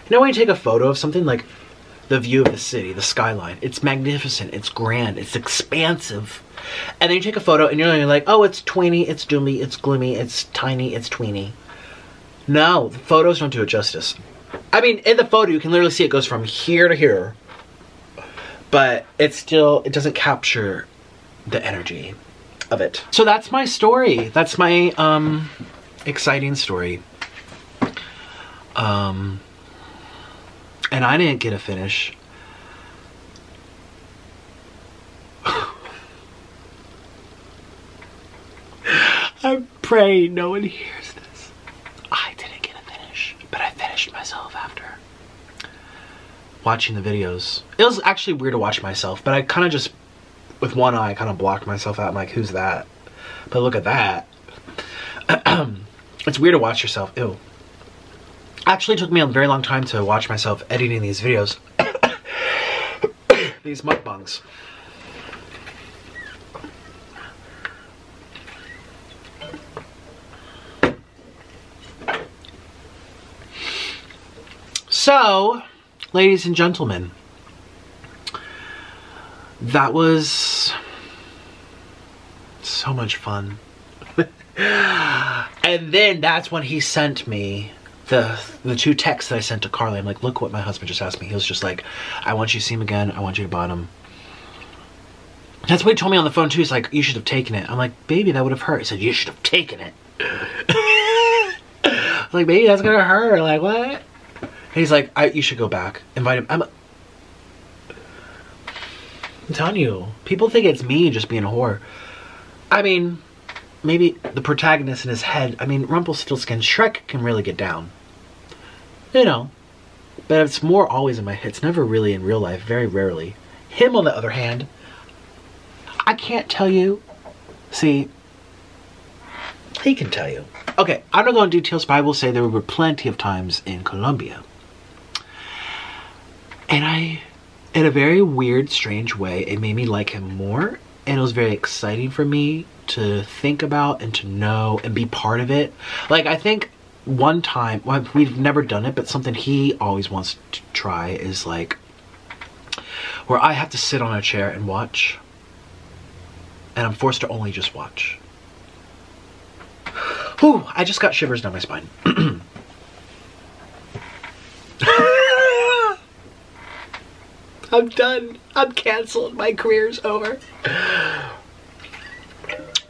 [SPEAKER 1] You know when you take a photo of something, like the view of the city, the skyline, it's magnificent, it's grand, it's expansive. And then you take a photo and you're like, oh, it's tweeny, it's doomy, it's gloomy, it's tiny, it's tweeny. No, the photos don't do it justice. I mean, in the photo you can literally see it goes from here to here. But it doesn't capture the energy of it. So that's my story. That's my exciting story. And I didn't get a finish. I pray no one hears this. I didn't get a finish, but I finished myself after watching the videos. It was actually weird to watch myself, but I kind of just, with one eye, kind of blocked myself out. I'm like, who's that? But look at that. It's weird to watch yourself. Ew. Actually, it took me a very long time to watch myself editing these videos. These mukbangs. So, ladies and gentlemen, that was so much fun. And then that's when he sent me the 2 texts that I sent to Carly. I'm like, look what my husband just asked me. He was just like, I want you to see him again. I want you to buy him. That's what he told me on the phone too. He's like, you should have taken it. I'm like, baby, that would have hurt. He said, you should have taken it. I was like, baby, that's gonna hurt. Like, what? And he's like, you should go back. Invite him. I'm telling you, people think it's me just being a whore. I mean, maybe the protagonist in his head, I mean, Rumpelstiltskin, Shrek can really get down. You know. But it's more always in my head. It's never really in real life, very rarely. Him, on the other hand, I can't tell you. See, he can tell you. Okay, I'm not going into details, but I will say there were plenty of times in Colombia. And in a very weird, strange way, it made me like him more. And it was very exciting for me to think about and to know and be part of it. Like, I think one time, well, we've never done it, but something he always wants to try is like, where I have to sit on a chair and watch. And I'm forced to only just watch. Whew, I just got shivers down my spine. I'm done. I'm canceled. My career's over.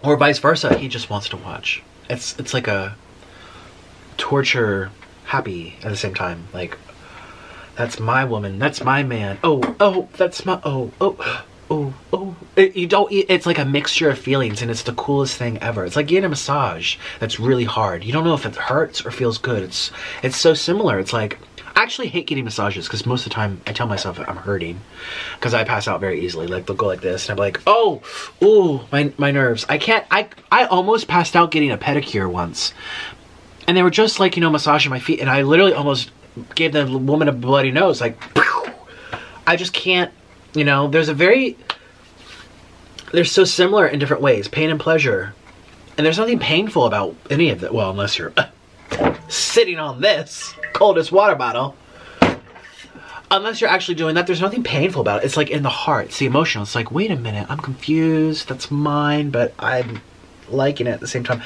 [SPEAKER 1] Or vice versa. He just wants to watch. It's like a torture happy at the same time. Like, that's my woman. That's my man. Oh, that's my, oh. It's like a mixture of feelings, and it's the coolest thing ever. It's like getting a massage that's really hard. You don't know if it hurts or feels good. It's so similar. It's like, I actually hate getting massages because most of the time I tell myself I'm hurting because I pass out very easily. Like, they'll go like this and I'm like, oh, ooh, my nerves. I almost passed out getting a pedicure once, and they were just like, you know, massaging my feet, and I literally almost gave the woman a bloody nose. Like, pew! I just can't, you know, they're so similar in different ways, pain and pleasure. And there's nothing painful about any of that. Well, unless you're sitting on this coldest water bottle. Unless you're actually doing that, there's nothing painful about it. It's like in the heart, it's the emotional. It's like, wait a minute, I'm confused. That's mine, but I'm liking it at the same time.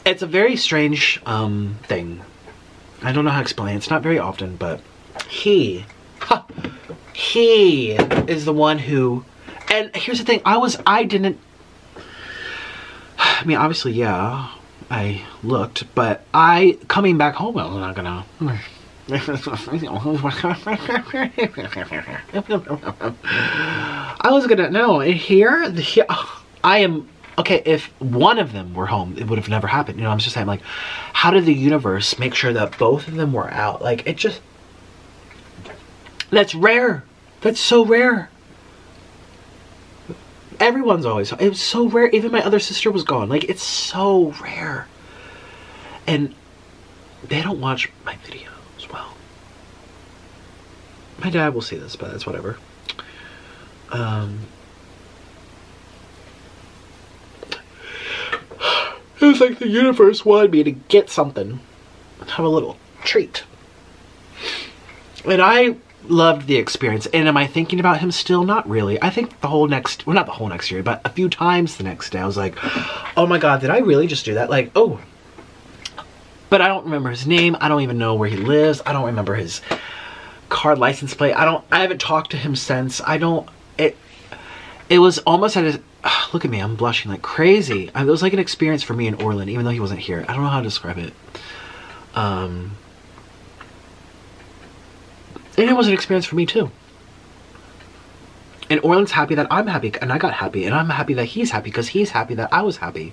[SPEAKER 1] It's a very strange thing. I don't know how to explain it. It's not very often, but he is the one who, and here's the thing, I mean, obviously, yeah, I looked, but coming back home, I was not gonna, no, here, I am, okay, if one of them were home, it would have never happened, you know, I'm just saying, like, how did the universe make sure that both of them were out? Like, it just, that's rare. That's so rare. Everyone's always, it was so rare. Even my other sister was gone. Like, it's so rare. And they don't watch my videos. Well, my dad will see this, but that's whatever. It was like the universe wanted me to get something. Have a little treat. And I loved the experience. And am I thinking about him still? Not really. I think the whole next, well, not the whole next year, but a few times the next day, I was like, oh my God, did I really just do that? Like, oh. But I don't remember his name. I don't even know where he lives. I don't remember his card license plate. I haven't talked to him since. It was almost at his, look at me, I'm blushing like crazy. It was like an experience for me in Orlin, even though he wasn't here. I don't know how to describe it. And it was an experience for me too. And Orlin's happy that I'm happy, and I got happy, and I'm happy that he's happy because he's happy that I was happy.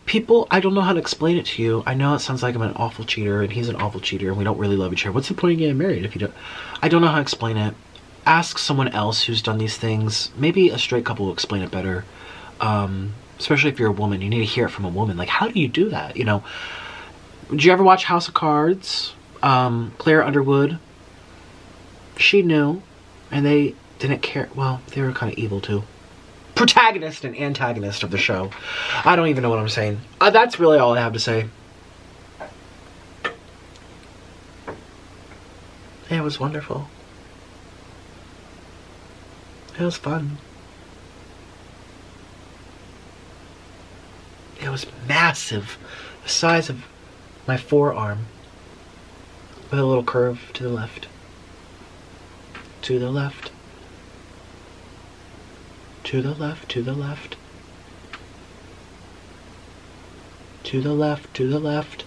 [SPEAKER 1] People, I don't know how to explain it to you. I know it sounds like I'm an awful cheater and he's an awful cheater and we don't really love each other. What's the point of getting married if you don't? I don't know how to explain it. Ask someone else who's done these things. Maybe a straight couple will explain it better. Especially if you're a woman, you need to hear it from a woman. Like, how do you do that? You know, did you ever watch House of Cards? Claire Underwood, she knew, and they didn't care. Well, they were kind of evil too. Protagonist and antagonist of the show. I don't even know what I'm saying. That's really all I have to say. it was wonderful. It was fun. It was massive, the size of my forearm, with a little curve to the left. To the left. To the left, to the left. To the left, to the left.